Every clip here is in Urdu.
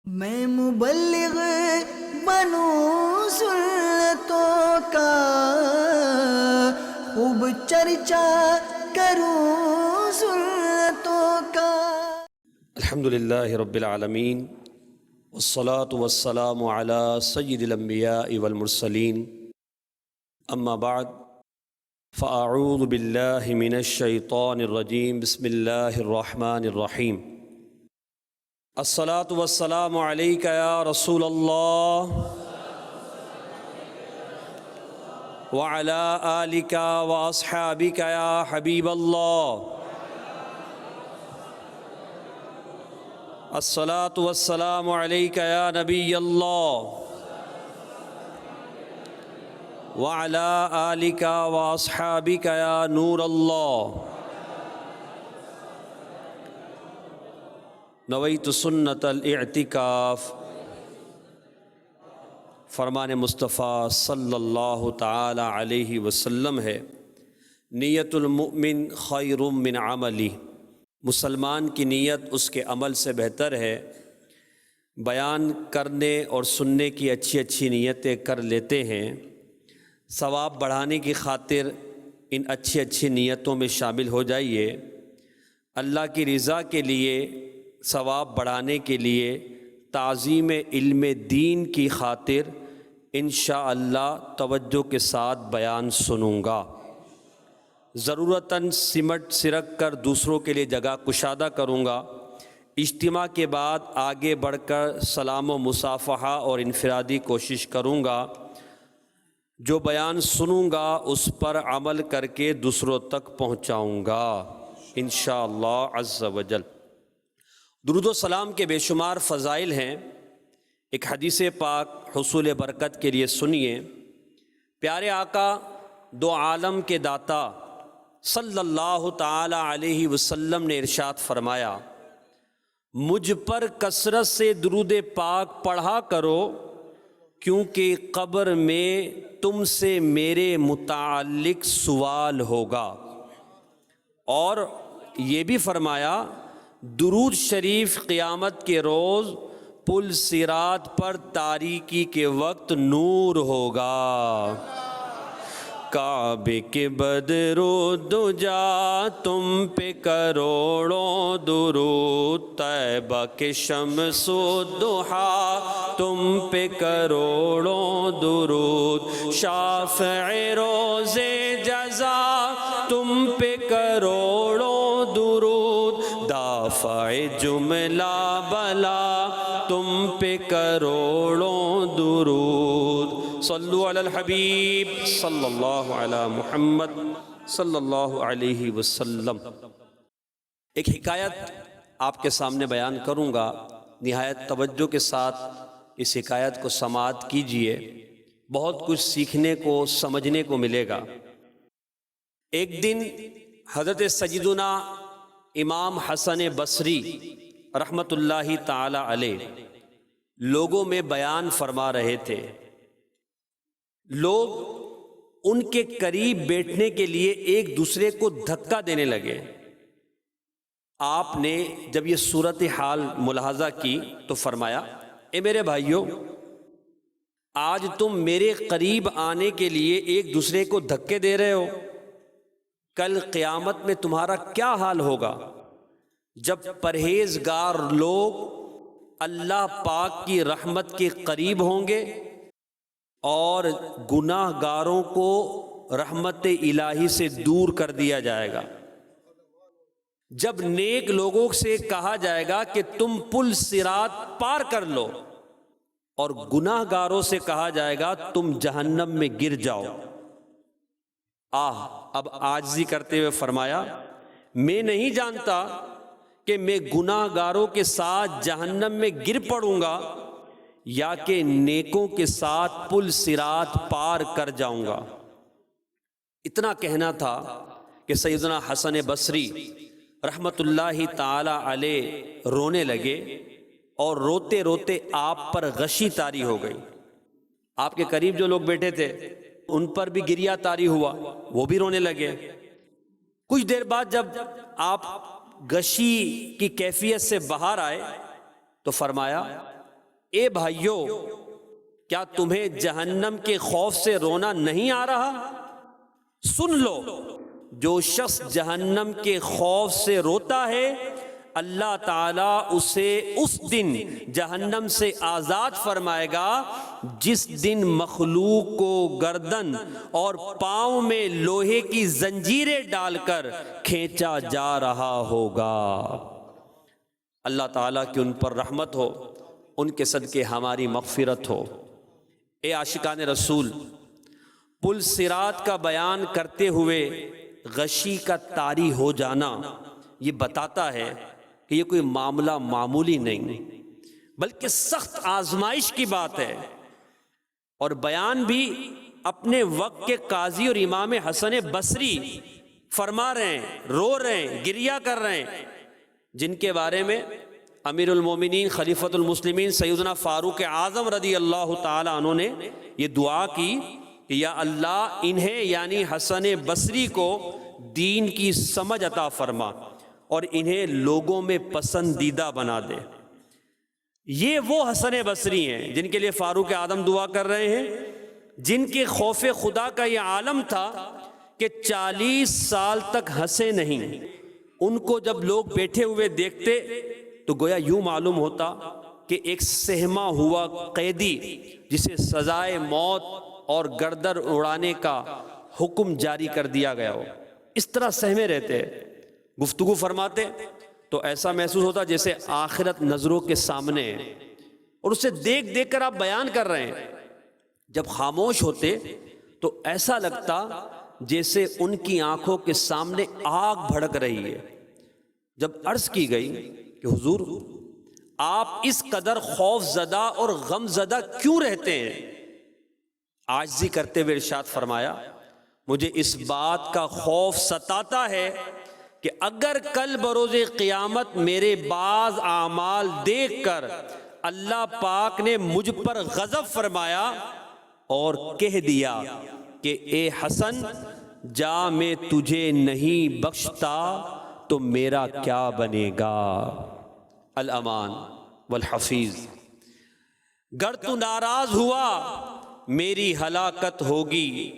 میں مبلغ بنوں سنتوں کا، خوب چرچا کروں سنتوں کا۔ الحمدللہ رب العالمین، والصلاة والسلام علی سید الانبیاء والمرسلین، اما بعد فاعوذ باللہ من الشیطان الرجیم، بسم اللہ الرحمن الرحیم۔ الصلاة والسلام علیک یا رسول اللہ وعلی آلک واصحابک یا حبیب اللہ۔ الصلاة والسلام علیک یا نبی اللہ وعلی آلک واصحابک یا نور اللہ۔ نویت سنت الاعتکاف۔ فرمان مصطفیٰ صلی اللہ تعالی علیہ وسلم ہے، نیت المؤمن خیر من عملی۔ مسلمان کی نیت اس کے عمل سے بہتر ہے۔ بیان کرنے اور سننے کی اچھی اچھی نیتیں کر لیتے ہیں، ثواب بڑھانے کی خاطر ان اچھی اچھی نیتوں میں شامل ہو جائیے۔ اللہ کی رضا کے لیے، ثواب بڑھانے کے لیے، تعظیم علم دین کی خاطر انشاءاللہ توجہ کے ساتھ بیان سنوں گا۔ ضرورتاً سمٹ سرک کر دوسروں کے لیے جگہ کشادہ کروں گا۔ اجتماع کے بعد آگے بڑھ کر سلام و مصافحہ اور انفرادی کوشش کروں گا۔ جو بیان سنوں گا اس پر عمل کر کے دوسروں تک پہنچاؤں گا انشاءاللہ عز وجل۔ درود و سلام کے بے شمار فضائل ہیں۔ ایک حدیث پاک حصول برکت کے لیے سنیے۔ پیارے آقا دو عالم کے داتا صلی اللہ تعالی علیہ وسلم نے ارشاد فرمایا، مجھ پر کثرت سے درود پاک پڑھا کرو، کیونکہ قبر میں تم سے میرے متعلق سوال ہوگا۔ اور یہ بھی فرمایا، درود شریف قیامت کے روز پل صراط پر تاریکی کے وقت نور ہوگا۔ کعبے کے بدر و دجا تم پہ کروڑوں درود، طیبہ کے شمس و ضحیٰ تم پہ کروڑوں درود، شافع روز جزا تم پہ کروڑوں درود، دافع جملہ بلا تم پہ کروڑوں درود۔ صلو علی الحبیب صلی اللہ علی محمد صلی اللہ علیہ وسلم۔ ایک حکایت آپ کے سامنے بیان کروں گا، نہایت توجہ کے ساتھ اس حکایت کو سماعت کیجئے، بہت کچھ سیکھنے کو سمجھنے کو ملے گا۔ ایک دن حضرت سیدنا امام حسن بصری رحمۃ اللہ تعالی علیہ لوگوں میں بیان فرما رہے تھے۔ لوگ ان کے قریب بیٹھنے کے لیے ایک دوسرے کو دھکا دینے لگے۔ آپ نے جب یہ صورتحال ملاحظہ کی تو فرمایا، اے میرے بھائیوں، آج تم میرے قریب آنے کے لیے ایک دوسرے کو دھکے دے رہے ہو، کل قیامت میں تمہارا کیا حال ہوگا جب پرہیزگار لوگ اللہ پاک کی رحمت کے قریب ہوں گے اور گناہ گاروں کو رحمت الہی سے دور کر دیا جائے گا۔ جب نیک لوگوں سے کہا جائے گا کہ تم پل صراط پار کر لو، اور گناہ گاروں سے کہا جائے گا تم جہنم میں گر جاؤ۔ اب عاجزی کرتے ہوئے فرمایا، میں نہیں جانتا کہ میں گناہ گاروں کے ساتھ جہنم میں گر پڑوں گا یا کہ نیکوں کے ساتھ پل صراط پار کر جاؤں گا۔ اتنا کہنا تھا کہ سیدنا حسن بصری رحمت اللہ تعالی علیہ رونے لگے، اور روتے روتے آپ پر غشی طاری ہو گئی۔ آپ کے قریب جو لوگ بیٹھے تھے ان پر بھی گریہ طاری ہوا، وہ بھی رونے لگے۔ کچھ دیر بعد جب آپ غشی کی کیفیت سے باہر آئے تو فرمایا اے بھائیو، کیا تمہیں جہنم کے خوف سے رونا نہیں آ رہا؟ سن لو، جو شخص جہنم کے خوف سے روتا ہے اللہ تعالیٰ اسے اس دن جہنم سے آزاد فرمائے گا جس دن مخلوق کو گردن اور پاؤں میں لوہے کی زنجیریں ڈال کر کھینچا جا رہا ہوگا۔ اللہ تعالیٰ کی ان پر رحمت ہو، ان کے صدقے ہماری مغفرت ہو۔ اے عاشقان رسول، پل صراط کا بیان کرتے ہوئے غشی کا طاری ہو جانا یہ بتاتا ہے کہ یہ کوئی معاملہ معمولی نہیں بلکہ سخت آزمائش کی بات ہے، اور بیان بھی اپنے وقت کے قاضی اور امام حسن بصری فرما رہے ہیں، رو رہے ہیں، گریہ کر رہے ہیں، جن کے بارے میں امیر المومنین خلیفۃ المسلمین سیدنا فاروق اعظم رضی اللہ تعالی عنہ نے یہ دعا کی کہ یا اللہ انہیں یعنی حسن بصری کو دین کی سمجھ عطا فرما اور انہیں لوگوں میں پسندیدہ بنا دے۔ یہ وہ حسن بصری ہیں جن کے لیے فاروق اعظم دعا کر رہے ہیں، جن کے خوف خدا کا یہ عالم تھا کہ 40 سال تک ہنسے نہیں۔ ان کو جب لوگ بیٹھے ہوئے دیکھتے تو گویا یوں معلوم ہوتا کہ ایک سہما ہوا قیدی جسے سزائے موت اور گردن اڑانے کا حکم جاری کر دیا گیا ہو، اس طرح سہمے رہتے، گفتگو فرماتے تو ایسا محسوس ہوتا جیسے آخرت نظروں کے سامنے ہے، اور اسے دیکھ دیکھ کر آپ بیان کر رہے ہیں۔ جب خاموش ہوتے تو ایسا لگتا جیسے ان کی آنکھوں کے سامنے آگ بھڑک رہی ہے۔ جب عرض کی گئی کہ حضور آپ اس قدر خوف زدہ اور غم زدہ کیوں رہتے ہیں، عاجزی کرتے ہوئے ارشاد فرمایا مجھے اس بات کا خوف ستاتا ہے کہ اگر کل بروز قیامت میرے بعض اعمال دیکھ کر اللہ پاک نے مجھ پر غضب فرمایا اور کہہ دیا کہ اے حسن جا میں تجھے نہیں بخشتا تو میرا کیا بنے گا۔ الامان والحفیظ، گر تو ناراض ہوا میری ہلاکت ہوگی،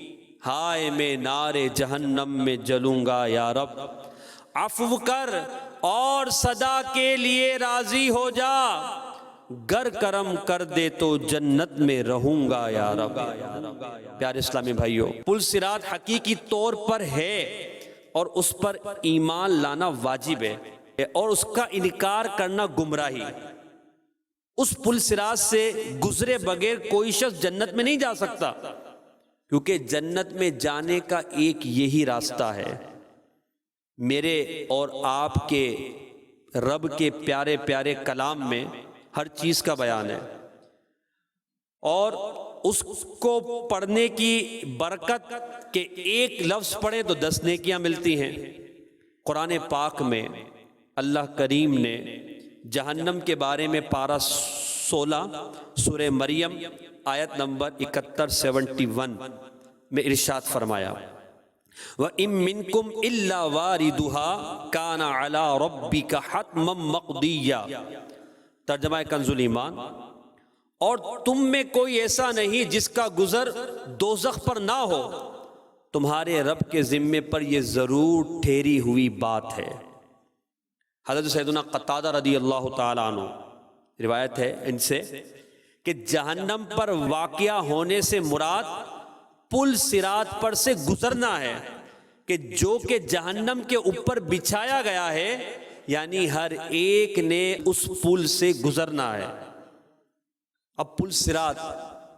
ہائے میں نار جہنم میں جلوں گا یا رب، عفو کر اور صدا کے لیے راضی ہو جا، گر کرم کر دے تو جنت میں رہوں گا یا رب۔ پیارے اسلامی بھائیوں، پل صراط حقیقی طور پر ہے اور اس پر ایمان لانا واجب ہے، اور اس کا انکار کرنا گمراہی۔ اس پل صراط سے گزرے بغیر کوئی شخص جنت میں نہیں جا سکتا، کیونکہ جنت میں جانے کا ایک یہی راستہ ہے۔ میرے اور آپ کے رب کے پیارے پیارے کلام میں ہر چیز کا بیان ہے، اور اس کو پڑھنے کی برکت کہ ایک لفظ پڑھیں تو 10 نیکیاں ملتی ہیں۔ قرآن پاک میں اللہ کریم نے جہنم کے بارے میں پارہ 16 سورہ مریم آیت نمبر 71 میں ارشاد فرمایا وَإِن مِّنكُمْ إِلَّا وَارِدُهَا كَانَ عَلَىٰ رَبِّكَ حَتْمًا مَّقْضِيًّا۔ ترجمہ کنز الایمان، اور تم میں کوئی ایسا نہیں جس کا گزر دوزخ پر نہ ہو، تمہارے رب کے ذمے پر یہ ضرور ٹھہری ہوئی بات ہے۔ حضرت سیدنا قتادہ رضی اللہ تعالی عنہ روایت ہے ان سے کہ جہنم پر واقعہ ہونے سے مراد پل صراط پر سے گزرنا ہے، کہ جو کہ جہنم کے اوپر بچھایا گیا ہے، یعنی ہر ایک نے اس پل سے گزرنا ہے۔ اب پل صراط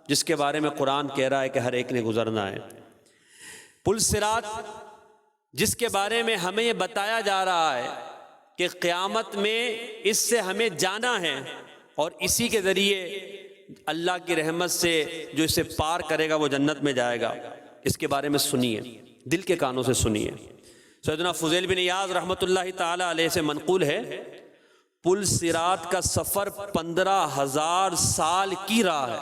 جس کے بارے میں قرآن کہہ رہا ہے کہ ہر ایک نے گزرنا ہے، پل صراط جس کے بارے میں ہمیں یہ بتایا جا رہا ہے کہ قیامت میں اس سے ہمیں جانا ہے، اور اسی کے ذریعے اللہ کی رحمت سے جو اسے پار کرے گا وہ جنت میں جائے گا۔ اس کے بارے میں سنیے، دل کے کانوں سے سنیے۔ سیدنا فضیل بن عیاض رحمۃ اللہ تعالی علیہ سے منقول ہے پل صراط کا سفر 15,000 سال کی راہ ہے،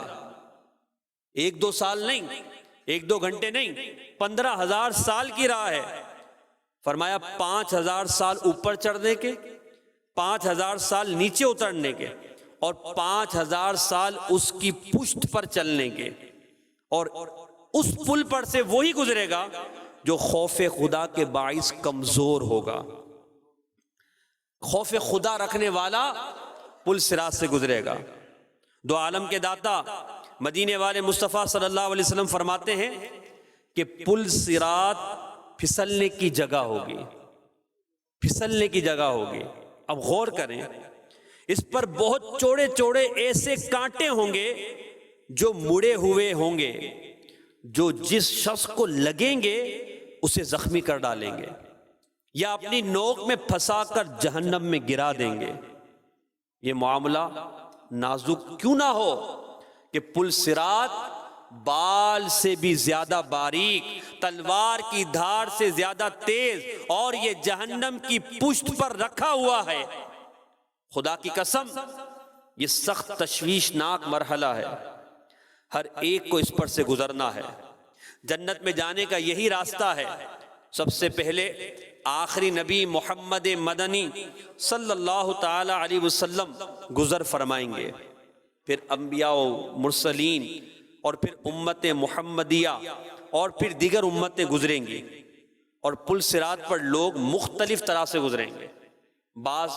1-2 سال نہیں، 1-2 گھنٹے نہیں، 15,000 سال کی راہ ہے۔ فرمایا 5,000 سال اوپر چڑھنے کے، 5,000 سال نیچے اترنے کے، اور 5000 سال اس کی پشت پر چلنے کے، اور اس پل پر سے وہی گزرے گا جو خوف خدا کے باعث کمزور ہوگا۔ خوف خدا رکھنے والا پل صراط سے گزرے گا۔ دو عالم کے داتا مدینے والے مصطفیٰ صلی اللہ علیہ وسلم فرماتے ہیں کہ پل صراط پھسلنے کی جگہ ہوگی، پھسلنے کی جگہ ہوگی۔ اب غور کریں، اس پر بہت چوڑے چوڑے ایسے کانٹے ہوں گے جو مڑے ہوئے ہوں گے، جو جس شخص کو لگیں گے اسے زخمی کر ڈالیں گے یا اپنی نوک میں پھنسا کر جہنم میں گرا دیں گے۔ یہ معاملہ نازک کیوں نہ ہو کہ پل صراط بال سے بھی زیادہ باریک، تلوار کی دھار سے زیادہ تیز، اور یہ جہنم کی پشت پر رکھا ہوا ہے۔ خدا کی قسم، یہ سخت تشویشناک مرحلہ ہے، ہر ایک کو اس پر سے گزرنا ہے۔ جنت میں جانے کا یہی راستہ ہے۔ سب سے پہلے آخری نبی محمد مدنی صلی اللہ تعالی علیہ وسلم گزر فرمائیں گے، پھر انبیاء و مرسلین، اور پھر امت محمدیہ، اور پھر دیگر امتیں گزریں گی، اور پل صراط پر لوگ مختلف طرح سے گزریں گے۔ بعض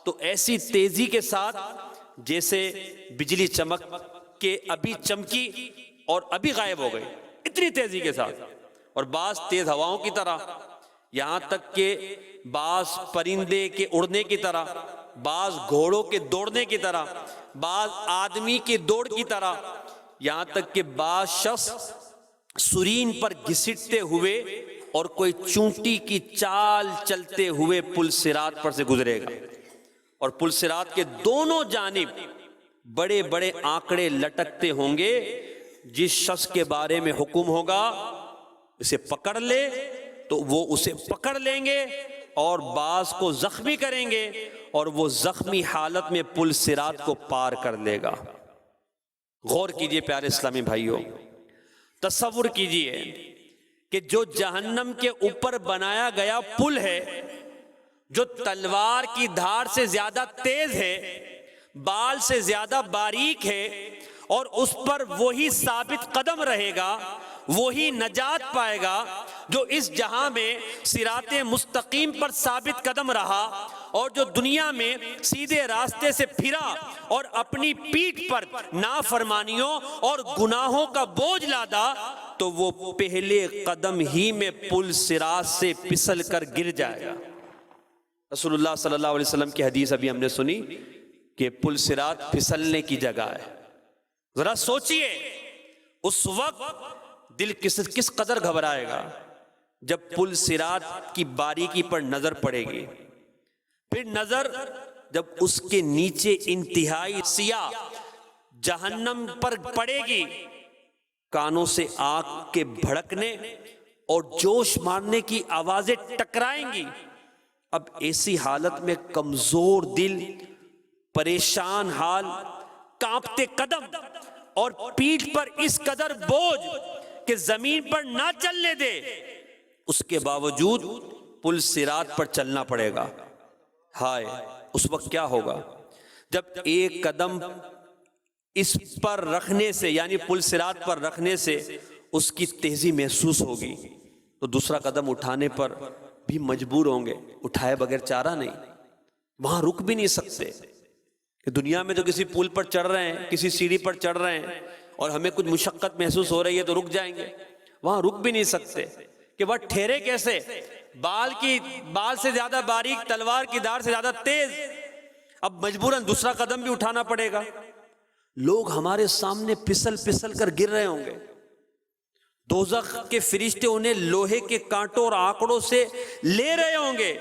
تو ایسی تیزی کے ساتھ جیسے بجلی چمک کے ابھی چمکی اور ابھی غائب ہو گئی، اتنی تیزی کے ساتھ، اور بعض تیز ہواؤں کی طرح، یہاں تک کہ بعض پرندے کے اڑنے کی طرح، بعض گھوڑوں کے دوڑنے کی طرح، بعض آدمی کے دوڑ کی طرح، یہاں تک کہ بعض شخص سرین پر گھسٹتے ہوئے اور کوئی چونٹی کی چال چلتے ہوئے پل صراط پر سے گزرے گا۔ اور پل صراط کے دونوں جانب بڑے بڑے آنکڑے لٹکتے ہوں گے۔ جس شخص کے بارے میں حکم ہوگا اسے پکڑ لے تو وہ اسے پکڑ لیں گے، اور بعض کو زخمی کریں گے، اور وہ زخمی حالت میں پل صراط کو پار کر لے گا۔ غور کیجئے پیارے اسلامی بھائیوں، تصور کیجئے کہ جو جہنم کے اوپر بنایا گیا پل ہے، جو تلوار کی دھار سے زیادہ تیز ہے، بال سے زیادہ باریک ہے، اور اس پر وہی ثابت قدم رہے گا، وہی نجات پائے گا جو اس جہاں میں صراط مستقیم پر ثابت قدم رہا، اور جو دنیا میں سیدھے راستے سے پھرا اور اپنی پیٹھ پر نافرمانیوں اور گناہوں کا بوجھ لادا، تو وہ پہلے قدم ہی میں پل صراط سے پھسل کر گر جائے گا۔ رسول اللہ صلی اللہ علیہ وسلم کی حدیث ابھی ہم نے سنی کہ پل صراط پھسلنے کی جگہ ہے۔ ذرا سوچئے اس وقت دل کس قدر گھبرائے گا جب پل صراط کی باریکی پر نظر پڑے گی، پھر نظر جب اس کے نیچے انتہائی سیاہ جہنم پر پڑے گی، کانوں سے آگ کے بھڑکنے اور جوش مارنے کی آوازیں ٹکرائیں گی۔ اب ایسی حالت میں کمزور دل، پریشان حال، کانپتے قدم اور پیٹھ پر اس قدر بوجھ کہ زمین پر نہ چلنے دے، اس کے باوجود پل صراط پر چلنا پڑے گا۔ ہائے، اس وقت کیا ہوگا جب ایک قدم اس پر رکھنے سے، یعنی پل صراط پر رکھنے سے اس کی تیزی محسوس ہوگی، تو دوسرا قدم اٹھانے پر بھی مجبور ہوں گے، اٹھائے بغیر چارہ نہیں، وہاں رک بھی نہیں سکتے۔ کہ دنیا میں تو کسی پل پر چڑھ رہے ہیں، کسی سیڑھی پر چڑھ رہے ہیں، اور ہمیں کچھ مشقت محسوس ہو رہی ہے تو رک جائیں گے، وہاں رک بھی نہیں سکتے کہ وہ ٹھہرے کیسے، بال سے زیادہ باریک، تلوار کی دھار سے زیادہ تیز، اب مجبوراً دوسرا قدم بھی اٹھانا پڑے گا۔ لوگ ہمارے سامنے پھسل پھسل کر گر رہے ہوں گے، دوزخ کے فرشتے انہیں لوہے کے کانٹوں اور آنکڑوں سے لے رہے ہوں گے،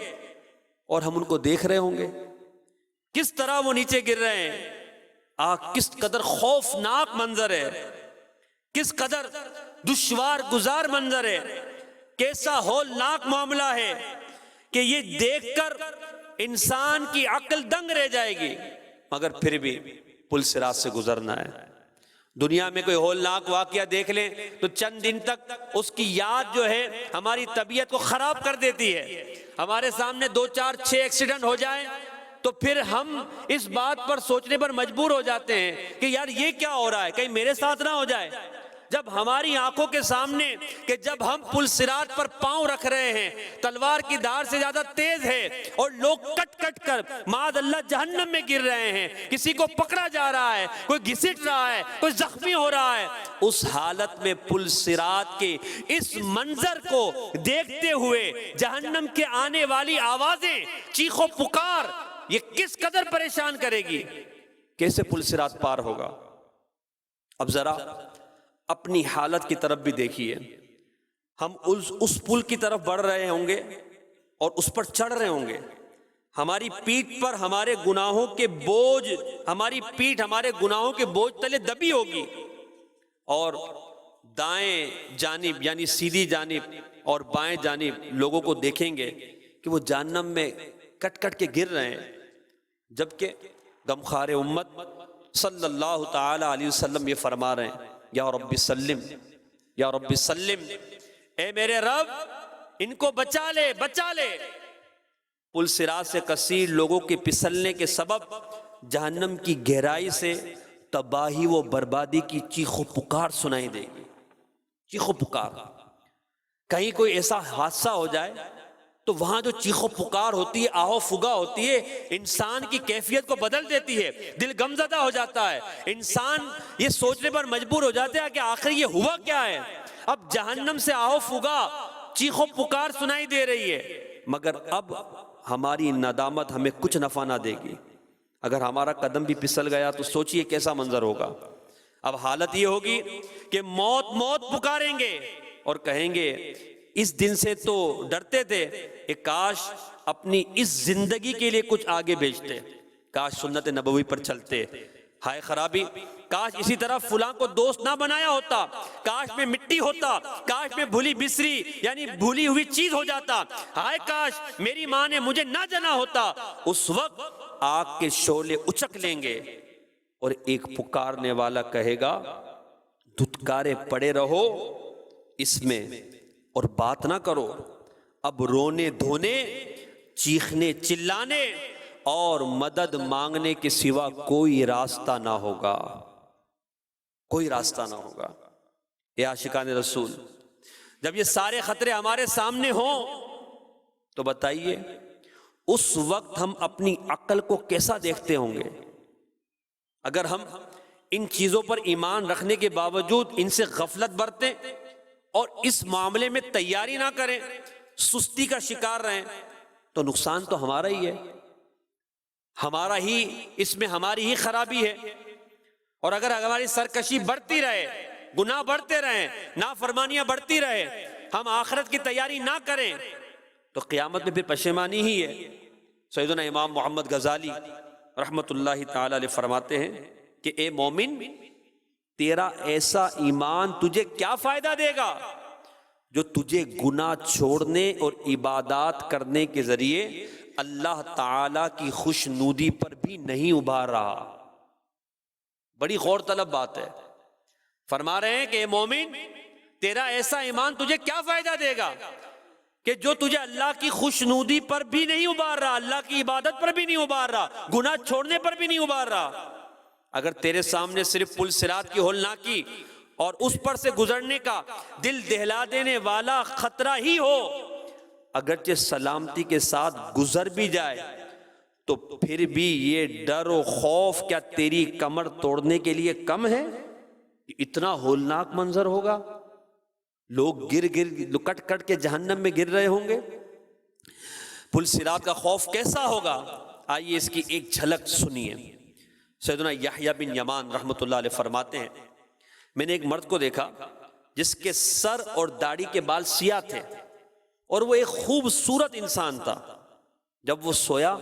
اور ہم ان کو دیکھ رہے ہوں گے کس طرح وہ نیچے گر رہے ہیں۔ کس قدر خوفناک منظر ہے، کس قدر دشوار گزار منظر ہے، کیسا ہولناک معاملہ ہے کہ یہ دیکھ کر انسان کی عقل دنگ رہ جائے گی، مگر پھر بھی پل صراط سے گزرنا ہے۔ دنیا میں کوئی ہولناک واقعہ دیکھ لیں تو چند دن تک اس کی یاد جو ہے ہماری طبیعت کو خراب کر دیتی ہے۔ ہمارے سامنے 2 4 6 ایکسیڈنٹ ہو جائیں تو پھر ہم اس بات پر سوچنے پر مجبور ہو جاتے ہیں کہ یار یہ کیا ہو رہا ہے، کہیں میرے ساتھ نہ ہو جائے۔ جب ہماری آنکھوں کے سامنے کہ جب ہم پل صراط پر پاؤں رکھ رہے ہیں، تلوار کی دھار سے زیادہ تیز ہے اور لوگ کٹ کٹ کر معاذ اللہ جہنم میں گر رہے ہیں، کسی کو پکڑا جا رہا ہے، کوئی گھسٹ رہا ہے، کوئی زخمی ہو رہا ہے، اس حالت میں پل صراط کے اس منظر کو دیکھتے ہوئے جہنم کے آنے والی آوازیں، چیخ و پکار، یہ کس قدر پریشان کرے گی؟ کیسے پل صراط پار ہوگا؟ اب ذرا اپنی حالت کی طرف بھی دیکھیے، ہم اس پل کی طرف بڑھ رہے ہوں گے اور اس پر چڑھ رہے ہوں گے، ہماری پیٹھ پر ہمارے گناہوں کے بوجھ، ہماری پیٹھ ہمارے گناہوں کے بوجھ تلے دبی ہوگی، اور دائیں جانب یعنی سیدھی جانب اور بائیں جانب لوگوں کو دیکھیں گے کہ وہ جہنم میں کٹ کٹ کے گر رہے ہیں، جبکہ غمخوار امت صلی اللہ تعالی علیہ وسلم یہ فرما رہے ہیں، یا رب سلم یا رب سلم، اے میرے رب ان کو بچا لے بچا لے۔ پل صراط سے کثیر لوگوں کے پھسلنے کے سبب جہنم کی گہرائی سے تباہی و بربادی کی چیخ و پکار سنائی دے گی، چیخ و پکار۔ کہیں کوئی ایسا حادثہ ہو جائے تو وہاں جو چیخ و پکار ہوتی ہے، آہو فگا ہوتی ہے، انسان کی کیفیت کو بدل دیتی ہے، دل غمزدہ ہو جاتا ہے، انسان یہ سوچنے پر مجبور ہو جاتا ہے کہ آخر یہ ہوا کیا ہے۔ اب جہنم سے آہو فگا چیخ و پکار سنائی دے رہی ہے، مگر اب ہماری ندامت ہمیں کچھ نفع نہ دے گی۔ اگر ہمارا قدم بھی پھسل گیا تو سوچئے کیسا منظر ہوگا۔ اب حالت یہ ہوگی کہ موت موت پکاریں گے اور کہیں گے اس دن سے تو ڈرتے تھے کہ کاش اپنی اس زندگی کے لیے کچھ آگے بھیجتے، کاش سنت نبوی پر چلتے، ہائے خرابی، کاش اسی طرح فلاں کو دوست نہ بنایا ہوتا، کاش میں مٹی ہوتا، کاش میں بھولی بسری یعنی بھولی ہوئی چیز ہو جاتا، ہائے کاش میری ماں نے مجھے نہ جنا ہوتا۔ اس وقت آگ کے شعلے اچک لیں گے اور ایک پکارنے والا کہے گا دھتکارے پڑے رہو اس میں اور بات نہ کرو، اب رونے دھونے، چیخنے چلانے اور مدد مانگنے کے سوا کوئی راستہ نہ ہوگا، کوئی راستہ نہ ہوگا۔ اے عاشقان رسول، جب یہ سارے خطرے ہمارے سامنے ہوں تو بتائیے اس وقت ہم اپنی عقل کو کیسا دیکھتے ہوں گے؟ اگر ہم ان چیزوں پر ایمان رکھنے کے باوجود ان سے غفلت برتیں اور اس معاملے میں تیاری نہ کریں، سستی کا شکار رہیں، تو نقصان تو ہمارا ہی ہے، ہمارا ہی، اس میں ہماری ہی خرابی ہے۔ اور اگر ہماری سرکشی بڑھتی رہے، گناہ بڑھتے رہیں، نافرمانیاں بڑھتی رہے، ہم آخرت کی تیاری نہ کریں تو قیامت میں پھر پشیمانی ہی ہے۔ سیدنا امام محمد غزالی رحمت اللہ تعالی علیہ فرماتے ہیں کہ اے مومن، تیرا ایسا ایمان تجھے کیا فائدہ دے گا جو تجھے گناہ چھوڑنے اور عبادات کرنے کے ذریعے اللہ تعالی کی خوشنودی پر بھی نہیں ابھار رہا۔ بڑی غور طلب بات ہے۔ فرما رہے ہیں کہ اے مومن، تیرا ایسا ایمان تجھے کیا فائدہ دے گا کہ جو تجھے اللہ کی خوشنودی پر بھی نہیں ابھار رہا، اللہ کی عبادت پر بھی نہیں ابھار رہا، گناہ چھوڑنے پر بھی نہیں ابھار رہا۔ اگر تیرے سامنے صرف پل صراط کی ہولناکی اور اس پر سے گزرنے کا دل دہلا دینے والا خطرہ ہی ہو، اگرچہ سلامتی کے ساتھ گزر بھی جائے تو پھر بھی یہ ڈر و خوف کیا تیری کمر توڑنے کے لیے کم ہے؟ اتنا ہولناک منظر ہوگا، لوگ کٹ کٹ کے جہنم میں گر رہے ہوں گے۔ پل صراط کا خوف کیسا ہوگا؟ آئیے اس کی ایک جھلک سنیے۔ سیدنا یحییٰ بن یمان رحمۃ اللہ علیہ فرماتے ہیں، میں نے ایک مرد کو دیکھا جس کے سر اور داڑھی کے بال سیاہ تھے اور وہ ایک خوبصورت انسان تھا۔ جب وہ سویا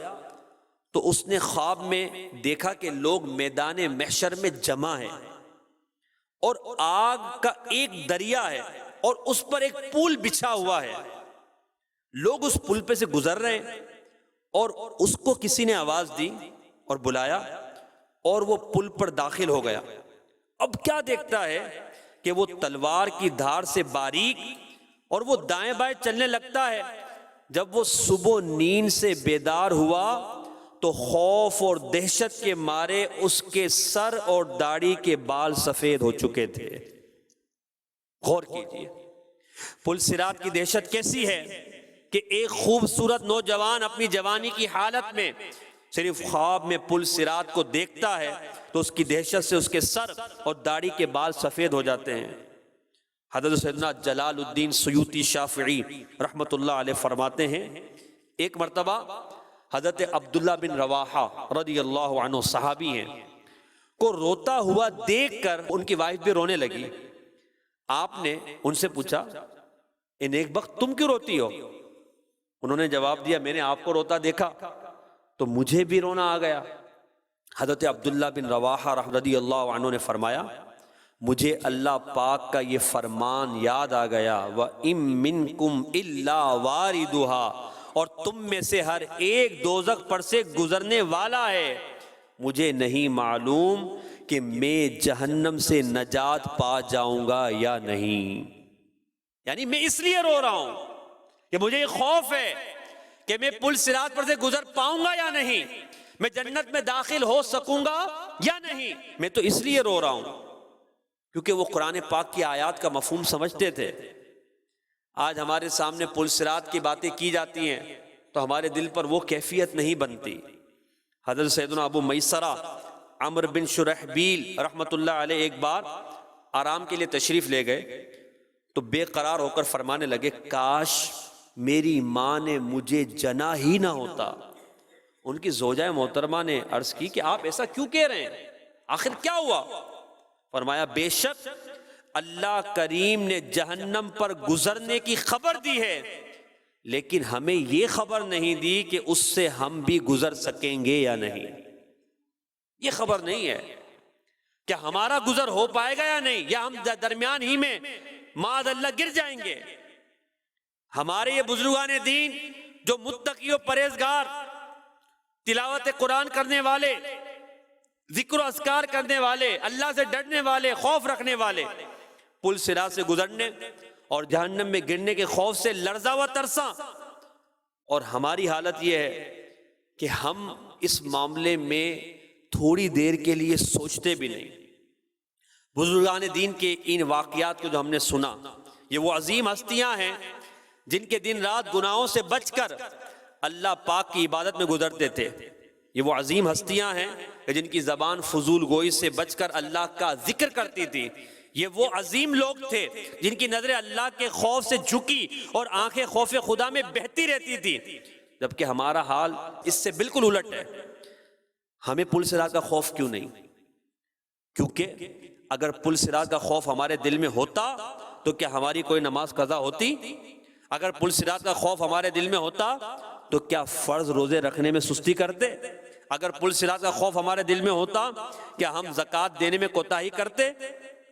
تو اس نے خواب میں دیکھا کہ لوگ میدان محشر میں جمع ہیں اور آگ کا ایک دریا ہے اور اس پر ایک پل بچھا ہوا ہے، لوگ اس پل پہ سے گزر رہے ہیں اور اس کو کسی نے آواز دی اور بلایا اور وہ پل پر داخل ہو گیا۔ اب کیا دیکھتا ہے کہ وہ تلوار کی دھار سے باریک اور وہ دائیں بائیں چلنے لگتا ہے۔ جب وہ صبح نیند سے بیدار ہوا تو تو خوف اور دہشت کے مارے اس کے سر اور داڑھی کے بال سفید ہو چکے تھے۔ غور کیجیے پل صراط کی دہشت کیسی ہے کہ ایک خوبصورت نوجوان اپنی جوانی کی حالت میں صرف خواب میں پل صراط کو دیکھتا ہے تو اس کی دہشت سے اس کے سر اور داڑھی کے بال سفید ہو جاتے ہیں۔ حضرت سیدنا جلال الدین سیوطی شافعی رحمۃ اللہ علیہ فرماتے ہیں ایک مرتبہ حضرت عبداللہ بن رواحہ رضی اللہ عنہ صحابی ہیں کو روتا ہوا دیکھ کر ان کی وائف بھی رونے لگی۔ آپ نے ان سے پوچھا اے نیک بخت تم کیوں روتی ہو؟ انہوں نے جواب دیا میں نے آپ کو روتا دیکھا تو مجھے بھی رونا آ گیا۔ حضرت عبداللہ بن رواحہ رضی اللہ عنہ نے فرمایا مجھے اللہ پاک کا یہ فرمان یاد آ گیا وَإِن مِّنكُمْ إِلَّا وَارِدُهَا، اور تم میں سے ہر ایک دوزخ پر سے گزرنے والا ہے، مجھے نہیں معلوم کہ میں جہنم سے نجات پا جاؤں گا یا نہیں۔ یعنی میں اس لیے رو رہا ہوں کہ مجھے یہ خوف ہے کہ میں پل صراط پر سے گزر پاؤں گا یا نہیں، میں جنت میں داخل ہو سکوں گا یا نہیں، میں تو اس لیے رو رہا ہوں کیونکہ وہ قرآن پاک کی آیات کا مفہوم سمجھتے تھے۔ آج ہمارے سامنے پل صراط کی باتیں کی جاتی ہیں تو ہمارے دل پر وہ کیفیت نہیں بنتی۔ حضرت سیدنا ابو میسرہ عمرو بن شرحبیل رحمۃ اللہ علیہ ایک بار آرام کے لیے تشریف لے گئے تو بے قرار ہو کر فرمانے لگے کاش میری ماں نے مجھے جنا ہی نہ ہوتا۔ ان کی زوجہ محترمہ نے عرض کی کہ آپ ایسا کیوں کہہ رہے ہیں، آخر کیا ہوا؟ فرمایا بے شک اللہ کریم نے جہنم پر گزرنے کی خبر دی ہے لیکن ہمیں یہ خبر نہیں دی کہ اس سے ہم بھی گزر سکیں گے یا نہیں۔ یہ خبر نہیں ہے کہ ہمارا گزر ہو پائے گا یا نہیں، یا ہم درمیان ہی میں معاذ اللہ گر جائیں گے۔ ہمارے یہ بزرگان دین جو متقی و پرہیزگار، تلاوت قرآن کرنے والے، ذکر و اذکار کرنے والے، اللہ سے ڈرنے والے، خوف رکھنے والے، پل صراط سے گزرنے اور جہنم میں گرنے کے خوف سے لرزا و ترساں، اور ہماری حالت یہ ہے کہ ہم اس معاملے میں تھوڑی دیر کے لیے سوچتے بھی نہیں۔ بزرگان دین کے ان واقعات کو جو ہم نے سنا، یہ وہ عظیم ہستیاں ہیں جن کے دن رات گناہوں سے بچ کر اللہ پاک کی عبادت میں گزرتے تھے۔ یہ وہ عظیم ہستیاں ہیں کہ جن کی زبان فضول گوئی سے بچ کر اللہ کا ذکر کرتی تھی۔ یہ وہ عظیم لوگ تھے جن کی نظریں اللہ کے خوف سے جھکی اور آنکھیں خوف خدا میں بہتی رہتی تھی، جبکہ ہمارا حال اس سے بالکل الٹ ہے۔ ہمیں پل صراط کا خوف کیوں نہیں؟ کیونکہ اگر پل صراط کا خوف ہمارے دل میں ہوتا تو کیا ہماری کوئی نماز قضا ہوتی؟ اگر پل صراط کا خوف ہمارے دل میں ہوتا تو کیا فرض روزے رکھنے میں سستی کرتے؟ اگر پل صراط کا خوف ہمارے دل میں ہوتا کیا ہم زکوٰۃ دینے میں کوتاہی کرتے؟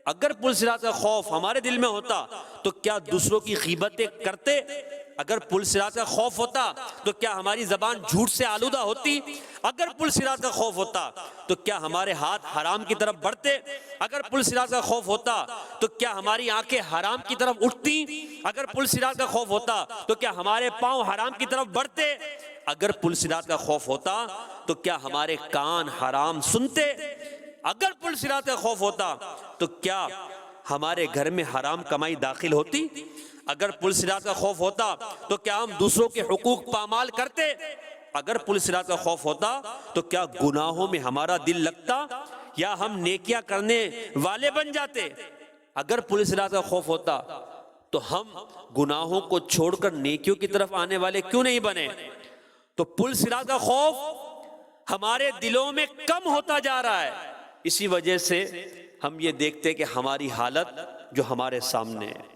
اگر پل صراط کا خوف ہمارے دل میں ہوتا تو کیا دوسروں کی غیبتیں کرتے؟ اگر پل صراط کا خوف ہوتا تو کیا ہماری زبان جھوٹ سے آلودہ ہوتی؟ اگر پل صراط کا خوف ہوتا تو کیا ہمارے ہاتھ حرام کی طرف بڑھتے؟ اگر پل صراط کا خوف ہوتا تو کیا ہماری آنکھیں حرام کی طرف اٹھتی؟ اگر پل صراط کا خوف ہوتا تو کیا ہمارے پاؤں حرام کی طرف بڑھتے؟ اگر پل صراط کا خوف ہوتا تو کیا ہمارے کان حرام سنتے؟ اگر پل صراط کا خوف ہوتا تو کیا ہمارے گھر میں حرام کمائی داخل ہوتی؟ اگر پل صراط کا خوف ہوتا تو کیا ہم دوسروں کے حقوق پامال کرتے؟ اگر پل صراط کا خوف ہوتا تو کیا گناہوں میں ہمارا دل لگتا یا ہم نیکیاں کرنے والے بن جاتے؟ اگر پل صراط کا خوف ہوتا تو ہم گناہوں کو چھوڑ کر نیکیوں کی طرف آنے والے کیوں نہیں بنے؟ تو پل صراط کا خوف ہمارے دلوں میں کم ہوتا جا رہا ہے۔ اسی وجہ سے ہم یہ دیکھتے کہ ہماری حالت جو ہمارے سامنے ہے،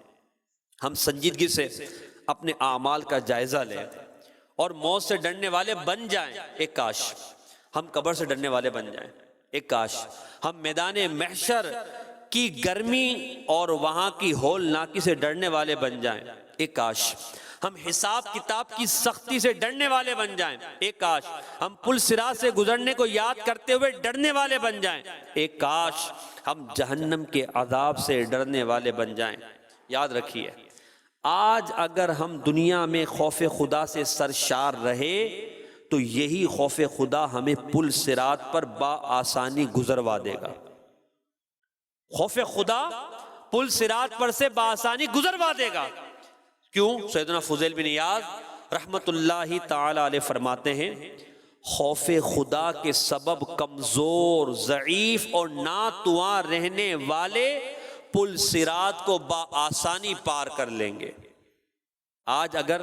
ہم سنجیدگی سے اپنے اعمال کا جائزہ لیں اور موت سے ڈرنے والے بن جائیں۔ ایک کاش ہم قبر سے ڈرنے والے بن جائیں، ایک کاش ہم میدان محشر کی گرمی اور وہاں کی ہولناکی سے ڈرنے والے بن جائیں، ایک کاش ہم حساب کتاب کی سختی سے ڈرنے والے بن جائیں، ایک کاش ہم پل صراط سے گزرنے کو یاد کرتے ہوئے ڈرنے والے بن جائیں، ایک کاش ہم جہنم کے عذاب سے ڈرنے والے بن جائیں۔ یاد رکھیے، آج اگر ہم دنیا میں خوف خدا سے سرشار رہے تو یہی خوف خدا ہمیں پل صراط پر بآسانی گزروا دے گا۔ خوف خدا پل صراط پر سے بآسانی گزروا دے گا۔ کیوں؟ سیدنا فضیل بن ایاض رحمت اللہ تعالی علیہ فرماتے ہیں خوف خدا کے سبب کمزور، ضعیف اور ناتواں رہنے والے پل صراط کو بآسانی پار کر لیں گے۔ آج اگر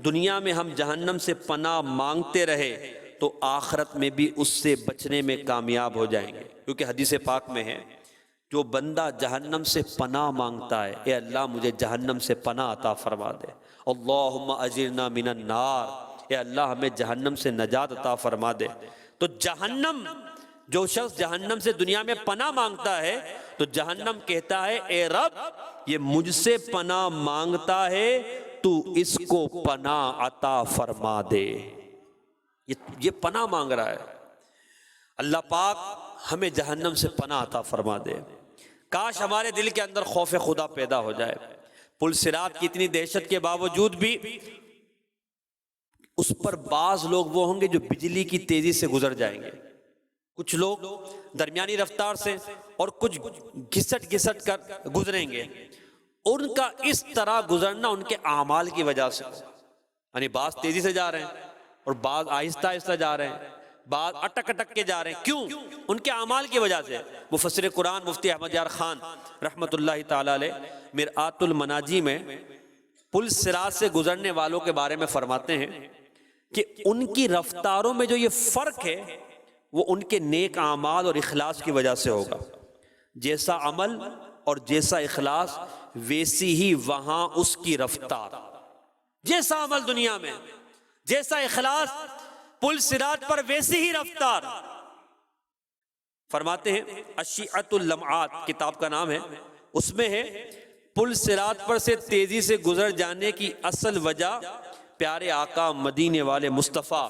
دنیا میں ہم جہنم سے پناہ مانگتے رہے تو آخرت میں بھی اس سے بچنے میں کامیاب ہو جائیں گے، کیونکہ حدیث پاک میں ہے جو بندہ جہنم سے پناہ مانگتا ہے، اے اللہ مجھے جہنم سے پناہ عطا فرما دے، اللہم اجرنا من النار، اے اللہ ہمیں جہنم سے نجات عطا فرما دے، تو جہنم، جو شخص جہنم سے دنیا میں پناہ مانگتا ہے تو جہنم کہتا ہے اے رب یہ مجھ سے پناہ مانگتا ہے تو اس کو پناہ عطا فرما دے۔ یہ پناہ مانگ رہا ہے، اللہ پاک ہمیں جہنم سے پناہ عطا فرما دے۔ کاش ہمارے دل کے اندر خوف خدا پیدا ہو جائے۔ پل صراط کی اتنی دہشت کے باوجود بھی اس پر بعض لوگ وہ ہوں گے جو بجلی کی تیزی سے گزر جائیں گے، کچھ لوگ درمیانی رفتار سے اور کچھ گھسٹ گھسٹ کر گزریں گے۔ ان کا اس طرح گزرنا ان کے اعمال کی وجہ سے، یعنی بعض تیزی سے جا رہے ہیں اور بعض آہستہ آہستہ جا رہے ہیں، بعض اٹک اٹک کے جا رہے ہیں، کیوں؟ ان کے اعمال کی وجہ سے۔ مفسر قرآن مفتی احمد یار خان رحمت اللہ تعالی علیہ مرآت المناجی میں پل صراط سے گزرنے والوں کے بارے میں فرماتے ہیں کہ ان کی رفتاروں میں جو یہ فرق ہے وہ ان کے نیک اعمال اور اخلاص کی وجہ سے ہوگا۔ جیسا عمل اور جیسا اخلاص ویسی ہی وہاں اس کی رفتار، جیسا عمل دنیا میں، جیسا اخلاص پل صراط پر ویسی ہی رفتار۔ فرماتے ہیں اشیعۃ اللمعات کتاب کا نام ہے، اس میں ہے پل صراط پر سے تیزی سے گزر جانے کی اصل وجہ پیارے آقا مدینے والے مصطفیٰ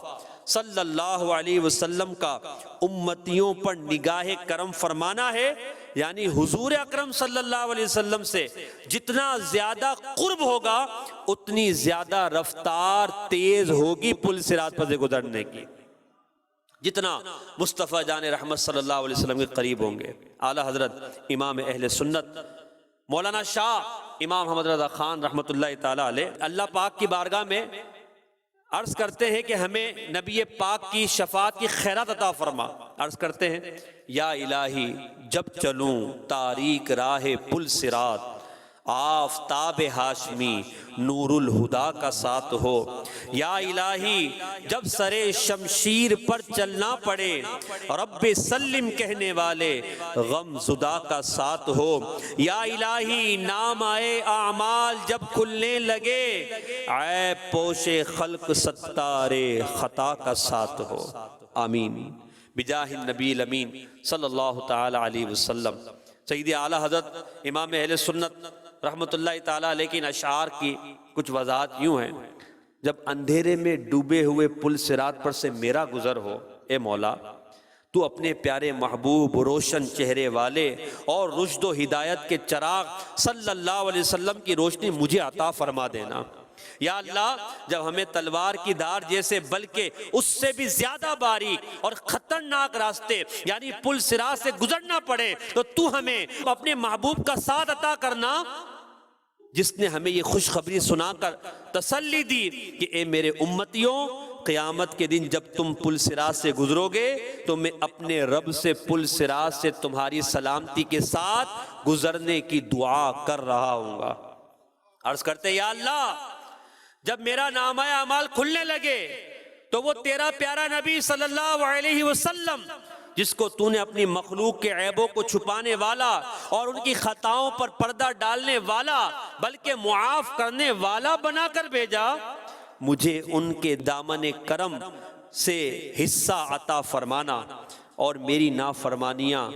صلی اللہ علیہ وسلم کا امتیوں پر نگاہ کرم فرمانا ہے، یعنی حضور اکرم صلی اللہ علیہ وسلم سے جتنا زیادہ قرب ہوگا اتنی زیادہ رفتار تیز ہوگی پل صراط پر سے گزرنے کی، جتنا مصطفیٰ جان رحمت صلی اللہ علیہ وسلم کے قریب ہوں گے۔ اعلیٰ حضرت امام اہل سنت مولانا شاہ امام محمد رضا خان رحمت اللہ تعالی علیہ اللہ پاک کی بارگاہ میں عرض کرتے ہیں کہ ہمیں نبی پاک کی شفاعت کی خیرات عطا فرما۔ عرض کرتے ہیں یا الہی جب چلوں تاریک راہ پل صراط، آفتاب ہاشمی نور الہدا کا ساتھ ہو، یا الہی جب سرے شمشیر پر چلنا پڑے رب سلم کہنے والے غم زدہ کا ساتھ ہو، یا الہی نام آئے اعمال جب کھلنے لگے عیب پوش خلق ستار خطا کا ساتھ ہو، آمین بجاہ النبی الامین صلی اللہ تعالی علیہ وسلم۔ سید اعلیٰ حضرت امام اہل سنت رحمت اللہ تعالیٰ علیہ کی اشعار کی کچھ وضاحت یوں ہیں، جب اندھیرے میں ڈوبے ہوئے پل صراط پر سے میرا گزر ہو، اے مولا تو اپنے پیارے محبوب روشن چہرے والے اور رشد و ہدایت کے چراغ صلی اللہ علیہ وسلم کی روشنی مجھے عطا فرما دینا۔ یا اللہ جب ہمیں تلوار کی دھار جیسے بلکہ اس سے بھی زیادہ باریک اور خطرناک راستے یعنی پل صراط سے گزرنا پڑے تو تو ہمیں اپنے محبوب کا ساتھ عطا کرنا، جس نے ہمیں یہ خوشخبری سنا کر تسلی دی کہ اے میرے امتیوں قیامت کے دن جب تم پل صراط سے گزرو گے تو میں اپنے رب سے پل صراط سے تمہاری سلامتی کے ساتھ گزرنے کی دعا کر رہا ہوں گا۔ عرض کرتے یا اللہ جب میرا نامہ اعمال کھلنے لگے تو وہ تیرا پیارا نبی صلی اللہ علیہ وسلم جس کو تو نے اپنی مخلوق کے عیبوں کو چھپانے والا اور ان کی خطاؤں پر پردہ ڈالنے والا بلکہ معاف کرنے والا بنا کر بھیجا، مجھے ان کے دامن کرم سے حصہ عطا فرمانا اور میری نافرمانیاں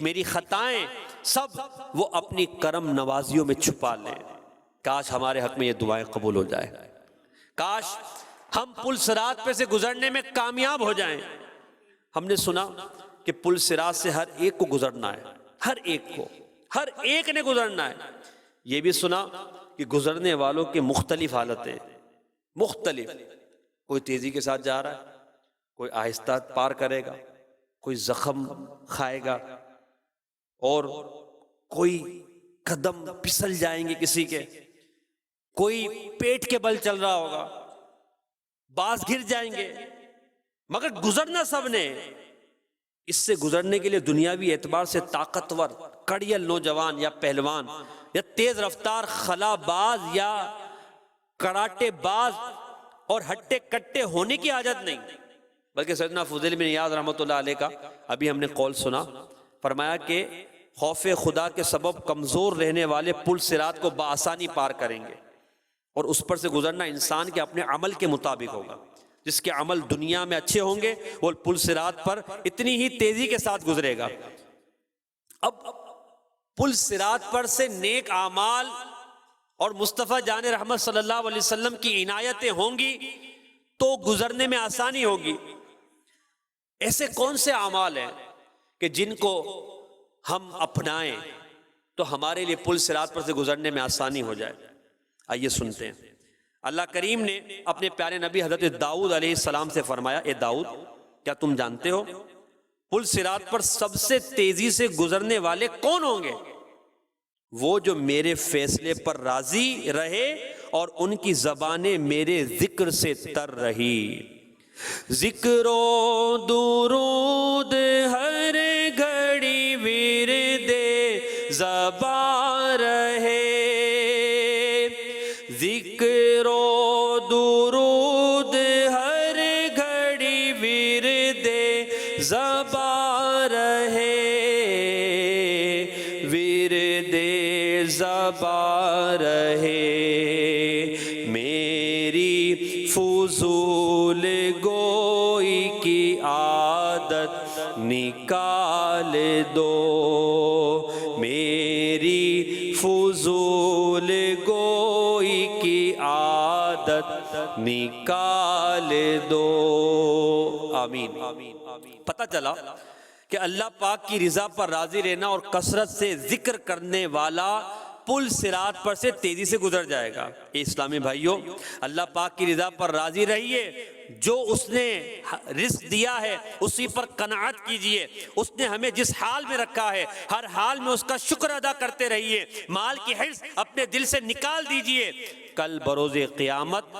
میری خطائیں سب وہ اپنی کرم نوازیوں میں چھپا لیں۔ کاش ہمارے حق میں یہ دعائیں قبول ہو جائے، کاش ہم پل صراط پہ سے گزرنے میں کامیاب ہو جائیں۔ ہم نے سنا کہ پل صراط سے ہر ایک کو گزرنا ہے، ہر ایک نے گزرنا ہے۔ یہ بھی سنا کہ گزرنے والوں کے مختلف حالتیں، مختلف، کوئی تیزی کے ساتھ جا رہا ہے، کوئی آہستہ پار کرے گا، کوئی زخم کھائے گا، اور کوئی قدم پھسل جائیں گے کسی کے، کوئی پیٹ کے بل چل رہا ہوگا، بعض گر جائیں گے، مگر گزرنا سب نے۔ اس سے گزرنے کے لیے دنیاوی اعتبار سے طاقتور کڑیل نوجوان یا پہلوان یا تیز رفتار خلا باز یا کراٹے باز اور ہٹے کٹے ہونے کی حاجت نہیں، بلکہ سیدنا فضیل بن ایاض رحمۃ اللہ علیہ کا ابھی ہم نے قول سنا، فرمایا کہ خوف خدا کے سبب کمزور رہنے والے پل صراط کو بآسانی پار کریں گے، اور اس پر سے گزرنا انسان کے اپنے عمل کے مطابق ہوگا۔ جس کے عمل دنیا میں اچھے ہوں گے وہ پل صراط پر اتنی ہی تیزی کے ساتھ گزرے گا۔ اب پل صراط پر سے نیک اعمال اور مصطفیٰ جان رحمت صلی اللہ علیہ وسلم کی عنایتیں ہوں گی تو گزرنے میں آسانی ہوگی۔ ایسے کون سے اعمال ہیں کہ جن کو ہم اپنائیں تو ہمارے لیے پل صراط پر سے گزرنے میں آسانی ہو جائے؟ آئیے سنتے ہیں۔ اللہ کریم نے اپنے پیارے نبی حضرت داؤد علیہ السلام سے فرمایا، اے داؤد، کیا تم جانتے ہو پل صراط پر سب سے تیزی سے گزرنے والے کون ہوں گے؟ وہ جو میرے فیصلے پر راضی رہے اور ان کی زبانیں میرے ذکر سے تر رہی۔ ذکر و درود ہر گھڑی ورد زبان رہے، ذکر و درود ہر گھڑی ورد زبان رہے، ورد زبان رہے، میری فضول گوئی کی عادت نکال دو، میری فضول گوئی کی عادت نکال دو۔ آمین۔ پتہ چلا کہ اللہ پاک کی رضا پر راضی رہنا اور کثرت سے ذکر کرنے والا پل صراط پر سے تیزی سے گزر جائے گا۔ اے اسلامی بھائیوں، اللہ پاک کی رضا پر راضی رہیے، جو اس نے رزق دیا ہے اسی پر قناعت کیجئے، اس نے ہمیں جس حال میں رکھا ہے ہر حال میں اس کا شکر ادا کرتے رہیے، مال کی حرص اپنے دل سے نکال دیجئے۔ کل بروز قیامت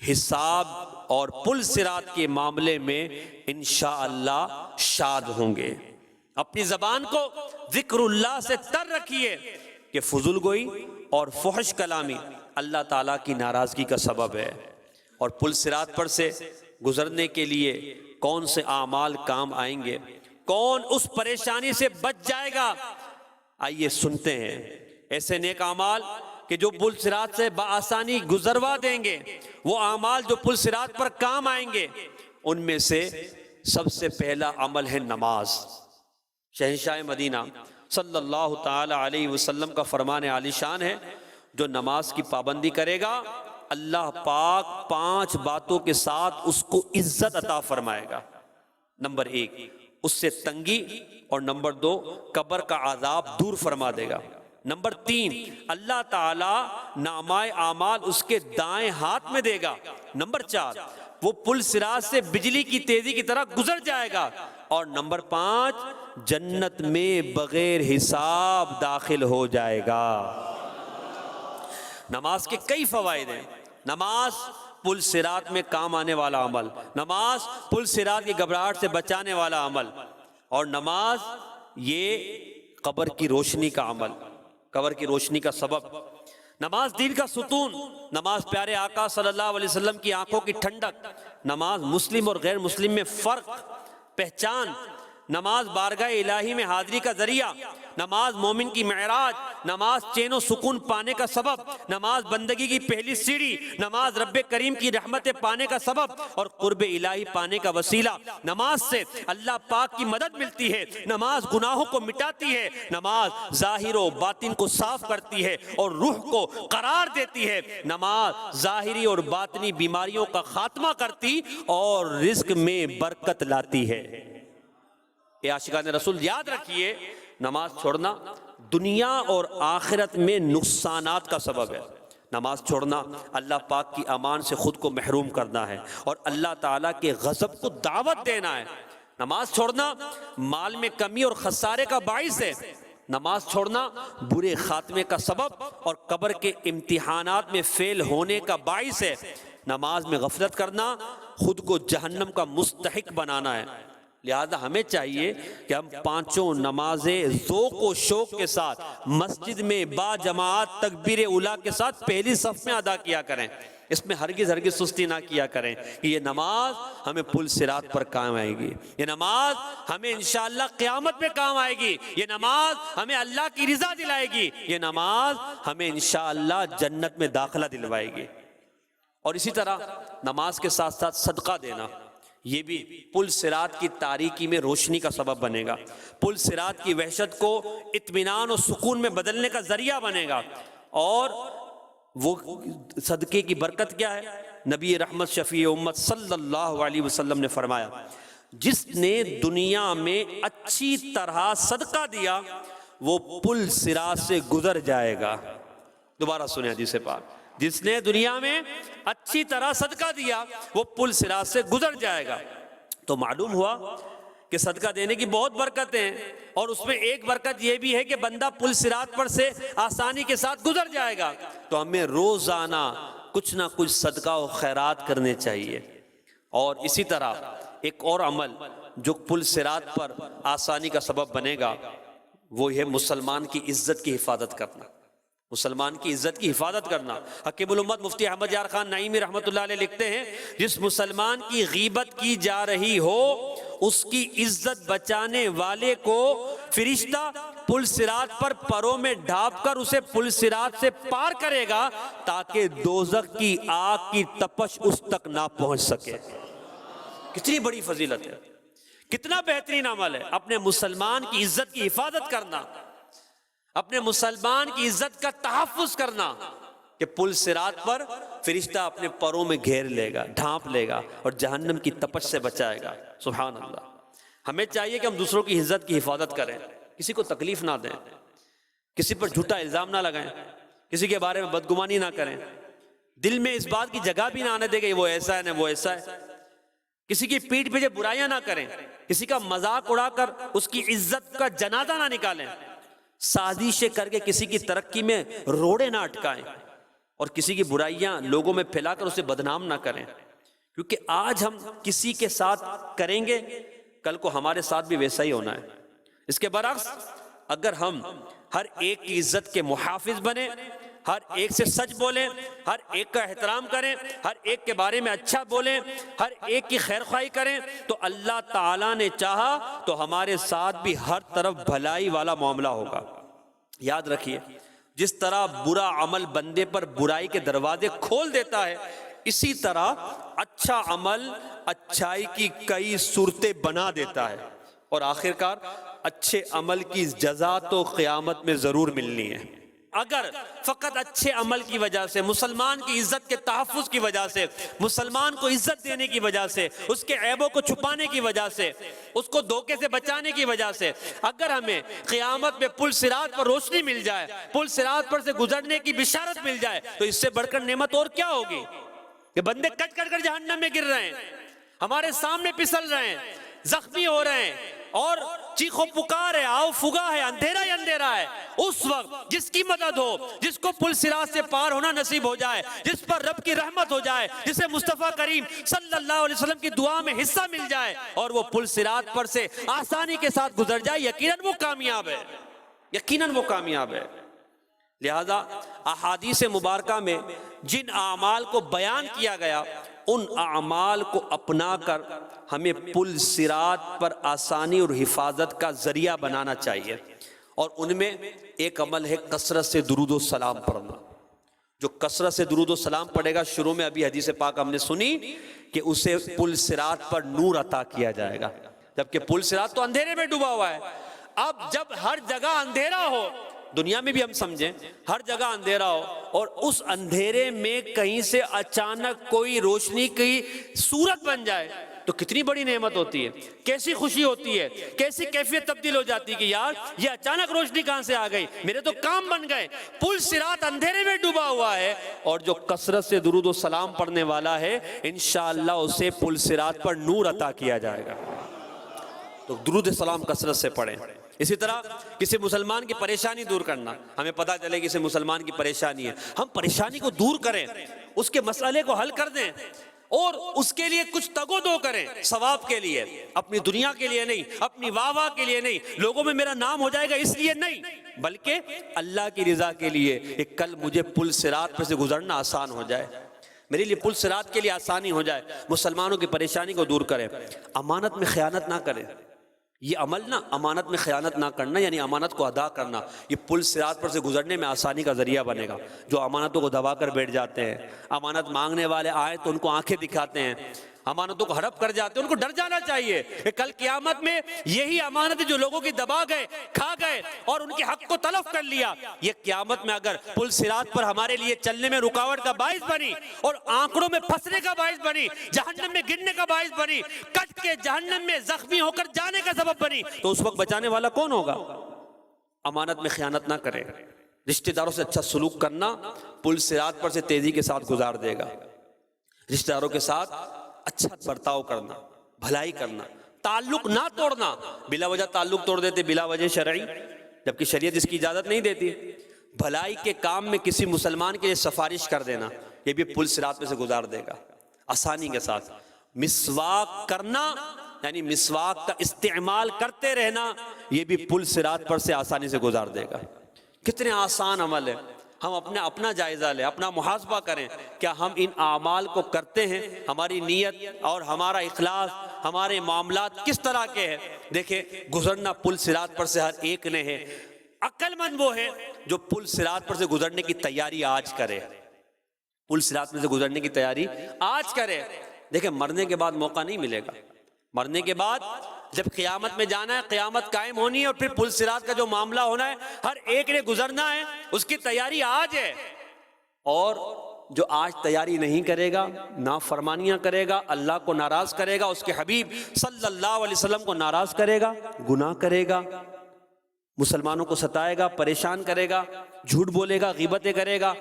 حساب اور پل صراط کے معاملے میں انشاءاللہ شاد ہوں گے۔ اپنی زبان کو ذکر اللہ سے تر رکھیے کہ فضول گوئی اور فحش کلامی اللہ تعالیٰ کی ناراضگی کا سبب ہے۔ اور پل صراط پر سے گزرنے کے لیے کون سے اعمال کام آئیں گے، کون اس پریشانی سے بچ جائے گا؟ آئیے سنتے ہیں۔ ایسے نیک اعمال کہ جو پل صراط سے بآسانی گزروا دیں گے، وہ اعمال جو پل صراط پر کام آئیں گے، ان میں سے سب سے پہلا عمل ہے نماز۔ شہنشاہ مدینہ صلی اللہ تعالی علیہ وسلم کا فرمان عالی شان ہے، جو نماز کی پابندی کرے گا اللہ پاک 5 باتوں کے ساتھ اس کو عزت عطا فرمائے گا۔ نمبر 1 اس سے تنگی، اور نمبر 2 قبر کا عذاب دور فرما دے گا۔ نمبر 3 اللہ تعالیٰ نامہ اعمال اس کے دائیں ہاتھ میں دے گا۔ نمبر 4 وہ پل صراط سے بجلی کی تیزی کی طرح گزر جائے گا۔ اور نمبر 5 جنت میں بغیر حساب داخل ہو جائے گا۔ نماز کے کئی فوائد ہیں۔ نماز پل صراط میں کام آنے والا عمل، نماز پل صراط کی گھبراہٹ سے بچانے والا عمل، اور نماز یہ قبر کی روشنی کا عمل، قبر کی روشنی کا سبب۔ نماز دین کا ستون، نماز پیارے آقا صلی اللہ علیہ وسلم کی آنکھوں کی ٹھنڈک، نماز مسلم اور غیر مسلم میں فرق پہچان، نماز بارگاہ الہی میں حاضری کا ذریعہ، نماز مومن کی معراج، نماز چین و سکون پانے کا سبب، نماز بندگی کی پہلی سیڑھی، نماز رب کریم کی رحمت پانے کا سبب اور قرب الہی پانے کا وسیلہ۔ نماز سے اللہ پاک کی مدد ملتی ہے، نماز گناہوں کو مٹاتی ہے، نماز ظاہر و باطن کو صاف کرتی ہے اور روح کو قرار دیتی ہے، نماز ظاہری اور باطنی بیماریوں کا خاتمہ کرتی اور رزق میں برکت لاتی ہے۔ اے عاشقان رسول، یاد رکھیے نماز چھوڑنا دنیا اور آخرت میں نقصانات کا سبب ہے۔ نماز چھوڑنا اللہ پاک کی امان سے خود کو محروم کرنا ہے اور اللہ تعالیٰ کے غضب کو دعوت دینا ہے۔ نماز چھوڑنا مال میں کمی اور خسارے کا باعث ہے، نماز چھوڑنا برے خاتمے کا سبب اور قبر کے امتحانات میں فیل ہونے کا باعث ہے، نماز میں غفلت کرنا خود کو جہنم کا مستحق بنانا ہے۔ لہذا ہمیں چاہیے کہ ہم پانچوں نمازیں ذوق و شوق کے ساتھ مسجد میں با جماعت تکبیر اولیٰ کے ساتھ پہلی صف میں ادا کیا کریں، اس میں ہرگز سستی نہ کیا کریں کہ یہ نماز ہمیں پل صراط پر کام آئے گی، یہ نماز ہمیں انشاءاللہ قیامت میں کام آئے گی، یہ نماز ہمیں اللہ کی رضا دلائے گی، یہ نماز ہمیں انشاءاللہ جنت میں داخلہ دلوائے گی۔ اور اسی طرح نماز کے ساتھ ساتھ صدقہ دینا، یہ بھی پل صراط کی تاریکی میں روشنی کا سبب بنے گا، پل صراط کی وحشت کو اطمینان اور سکون میں بدلنے کا ذریعہ بنے گا۔ اور وہ صدقے کی برکت کیا ہے؟ نبی رحمت شفیع امت صلی اللہ علیہ وسلم نے فرمایا، جس نے دنیا میں اچھی طرح صدقہ دیا وہ پل صراط سے گزر جائے گا۔ دوبارہ سنیں حدیث پاک، جس نے دنیا میں اچھی طرح صدقہ دیا وہ پل صراط سے گزر جائے گا۔ تو معلوم ہوا کہ صدقہ دینے کی بہت برکتیں ہیں، اور اس میں ایک برکت یہ بھی ہے کہ بندہ پل صراط پر سے آسانی کے ساتھ گزر جائے گا۔ تو ہمیں روزانہ کچھ نہ کچھ صدقہ و خیرات کرنے چاہیے۔ اور اسی طرح ایک اور عمل جو پل صراط پر آسانی کا سبب بنے گا وہ ہے مسلمان کی عزت کی حفاظت کرنا، مسلمان کی عزت کی حفاظت کرنا۔ حکیم الامت مفتی احمد یار خان نعیمی رحمۃ اللہ علیہ لکھتے ہیں، جس مسلمان کی غیبت کی جا رہی ہو اس کی عزت بچانے والے کو فرشتہ پل صراط پر پروں میں ڈھانپ کر اسے پل صراط سے پار کرے گا تاکہ دوزخ کی آگ کی تپش اس تک نہ پہنچ سکے۔ کتنی بڑی فضیلت ہے، کتنا بہترین عمل ہے اپنے مسلمان کی عزت کی حفاظت کرنا، اپنے مسلمان کی عزت کا تحفظ کرنا، کہ پل صراط پر فرشتہ اپنے پروں میں گھیر لے گا، ڈھانپ لے گا اور جہنم کی تپش سے بچائے گا۔ سبحان اللہ۔ ہمیں چاہیے کہ ہم دوسروں کی عزت کی حفاظت کریں، کسی کو تکلیف نہ دیں، کسی پر جھوٹا الزام نہ لگائیں، کسی کے بارے میں بدگمانی نہ کریں، دل میں اس بات کی جگہ بھی نہ آنے دیں کہ وہ ایسا ہے نہ وہ ایسا ہے، کسی کی پیٹھ پیچھے برائیاں نہ کریں، کسی کا مذاق اڑا کر اس کی عزت کا جنازہ نہ نکالیں، سازشیں کر کے کسی کی ترقی میں روڑے نہ اٹکائیں، اور کسی کی برائیاں لوگوں میں پھیلا کر اسے بدنام نہ کریں، کیونکہ آج ہم کسی کے ساتھ کریں گے کل کو ہمارے ساتھ بھی ویسا ہی ہونا ہے۔ اس کے برعکس اگر ہم ہر ایک کی عزت کے محافظ بنیں، ہر ایک سے سچ بولیں، ہر ایک کا احترام کریں، ہر ایک کے بارے میں اچھا بولیں، ہر ایک کی خیر خواہی کریں، تو اللہ تعالیٰ نے چاہا تو ہمارے ساتھ بھی ہر طرف بھلائی والا معاملہ ہوگا۔ یاد رکھیے، جس طرح برا عمل بندے پر برائی کے دروازے کھول دیتا ہے، اسی طرح اچھا عمل اچھائی کی کئی صورتیں بنا دیتا ہے، اور آخرکار اچھے عمل کی جزا تو قیامت میں ضرور ملنی ہے۔ اگر فقط اچھے عمل کی وجہ سے، مسلمان کی عزت کے تحفظ کی وجہ سے، مسلمان کو عزت دینے کی وجہ سے، اس کے عیبوں کو چھپانے کی وجہ سے، اس کو دھوکے سے بچانے کی وجہ سے اگر ہمیں قیامت میں پل صراط پر روشنی مل جائے، پل صراط پر سے گزرنے کی بشارت مل جائے، تو اس سے بڑھ کر نعمت اور کیا ہوگی؟ کہ بندے کٹ کٹ کر جہنم میں گر رہے ہیں، ہمارے سامنے پسل رہے ہیں، زخمی ہو رہے ہیں، اور چیخو پکار ہے، آؤ فگا ہے، اندھیرا ہی اندھیرا ہے، اس وقت جس کی مدد ہو، جس کو پل صراط سے پار ہونا نصیب ہو جائے، جس پر رب کی رحمت ہو جائے، جسے مصطفیٰ کریم صلی اللہ علیہ وسلم کی دعا میں حصہ مل جائے اور وہ پل صراط پر سے آسانی کے ساتھ گزر جائے، یقیناً وہ کامیاب ہے، یقیناً وہ کامیاب ہے۔ لہذا احادیث مبارکہ میں جن اعمال کو بیان کیا گیا ان اعمال کو اپنا کر ہمیں پل صراط پر آسانی اور حفاظت کا ذریعہ بنانا چاہیے، اور ان میں ایک عمل ہے کثرت سے درود و سلام پڑھنا۔ جو کثرت سے درود و سلام پڑھے گا، شروع میں ابھی حدیث پاک ہم نے سنی کہ اسے پل صراط پر نور عطا کیا جائے گا، جبکہ پل صراط تو اندھیرے میں ڈوبا ہوا ہے۔ اب جب ہر جگہ اندھیرا ہو، دنیا میں بھی ہم سمجھیں ہر جگہ اندھیرا ہو، اور اس اندھیرے میں کہیں سے اچانک کوئی روشنی کی صورت بن جائے، تو کتنی بڑی نعمت ہوتی ہے، کیسی خوشی ہوتی ہے، کیسی کیفیت تبدیل ہو جاتی ہے کہ یار یہ اچانک روشنی کہاں سے آ گئی، میرے تو کام بن گئے۔ پل صراط اندھیرے میں ڈوبا ہوا ہے، اور جو کثرت سے درود و سلام پڑھنے والا ہے انشاءاللہ اسے پل صراط پر نور عطا کیا جائے گا۔ تو درود سلام کثرت سے پڑھیں۔ اسی طرح کسی مسلمان کی پریشانی دور کرنا، ہمیں پتہ چلے کہ کسی مسلمان کی پریشانی ہے، ہم پریشانی کو دور کریں، اس کے مسئلے کو حل کر دیں، اور اس کے لیے کچھ تگ و دو کریں، ثواب کے لیے، اپنی دنیا کے لیے نہیں، اپنی واہ واہ کے لیے نہیں، لوگوں میں میرا نام ہو جائے گا اس لیے نہیں، بلکہ اللہ کی رضا کے لیے کہ کل مجھے پل صراط پہ سے گزرنا آسان ہو جائے، میرے لیے پل صراط کے لیے آسانی ہو جائے۔ مسلمانوں کی پریشانی کو دور کریں، امانت میں خیانت نہ کریں۔ یہ عمل نا، امانت میں خیانت نہ کرنا یعنی امانت کو ادا کرنا، یہ پل صراط پر سے گزرنے میں آسانی کا ذریعہ بنے گا۔ جو امانتوں کو دبا کر بیٹھ جاتے ہیں، امانت مانگنے والے آئے تو ان کو آنکھیں دکھاتے ہیں، امانتوں کو ہڑپ کر جاتے ہیں، ان کو ڈر جانا چاہیے کہ کل قیامت میں یہی امانتیں جو لوگوں کی دبا گئے، کھا گئے اور ان کے حق کو تلف کر لیا، یہ قیامت میں اگر پل صراط پر ہمارے لیے چلنے میں رکاوٹ کا باعث بنی اور آنکڑوں میں پھنسنے کا باعث بنی، جہنم میں گرنے کا باعث بنی، کٹ کے جہنم میں زخمی ہو کر جانے کا سبب بنی، تو اس وقت بچانے والا کون ہوگا؟ امانت میں خیانت نہ کرے، رشتہ داروں سے اچھا سلوک کرنا پل صراط پر سے تیزی کے ساتھ گزار دے گا۔ رشتہ داروں کے ساتھ اچھا برتاؤ کرنا، بھلائی کرنا، تعلق نہ توڑنا، بلا وجہ تعلق توڑ دیتے بلا وجہ شرعی، جبکہ شریعت اس کی اجازت نہیں دیتی۔ بھلائی کے کام میں کسی مسلمان کے لیے سفارش کر دینا، یہ بھی پل صراط پہ سے گزار دے گا آسانی کے ساتھ۔ مسواک کرنا یعنی مسواک کا استعمال کرتے رہنا، یہ بھی پل صراط پر سے آسانی سے گزار دے گا۔ کتنے آسان عمل ہے، ہم اپنا جائزہ لیں، اپنا محاسبہ کریں، کیا ہم ان اعمال کو کرتے ہیں؟ ہماری نیت اور ہمارا اخلاص، ہمارے معاملات کس طرح کے ہیں؟ دیکھیں، گزرنا پل صراط پر سے ہر ایک نے ہے۔ عقل مند وہ ہے جو پل صراط پر سے گزرنے کی تیاری آج کرے، پل صراط پر سے گزرنے کی تیاری آج کرے۔ دیکھیں، مرنے کے بعد موقع نہیں ملے گا، مرنے کے بعد جب قیامت میں جانا ہے، قیامت قائم ہونی ہے اور پھر پل صراط کا جو معاملہ ہونا ہے ہر ایک نے گزرنا ہے، اس کی تیاری آج ہے۔ اور جو آج تیاری نہیں کرے گا، نافرمانیاں کرے گا، اللہ کو ناراض کرے گا، اس کے حبیب صلی اللہ علیہ وسلم کو ناراض کرے گا، گناہ کرے گا، مسلمانوں کو ستائے گا، پریشان کرے گا، جھوٹ بولے گا، غیبتیں کرے گا،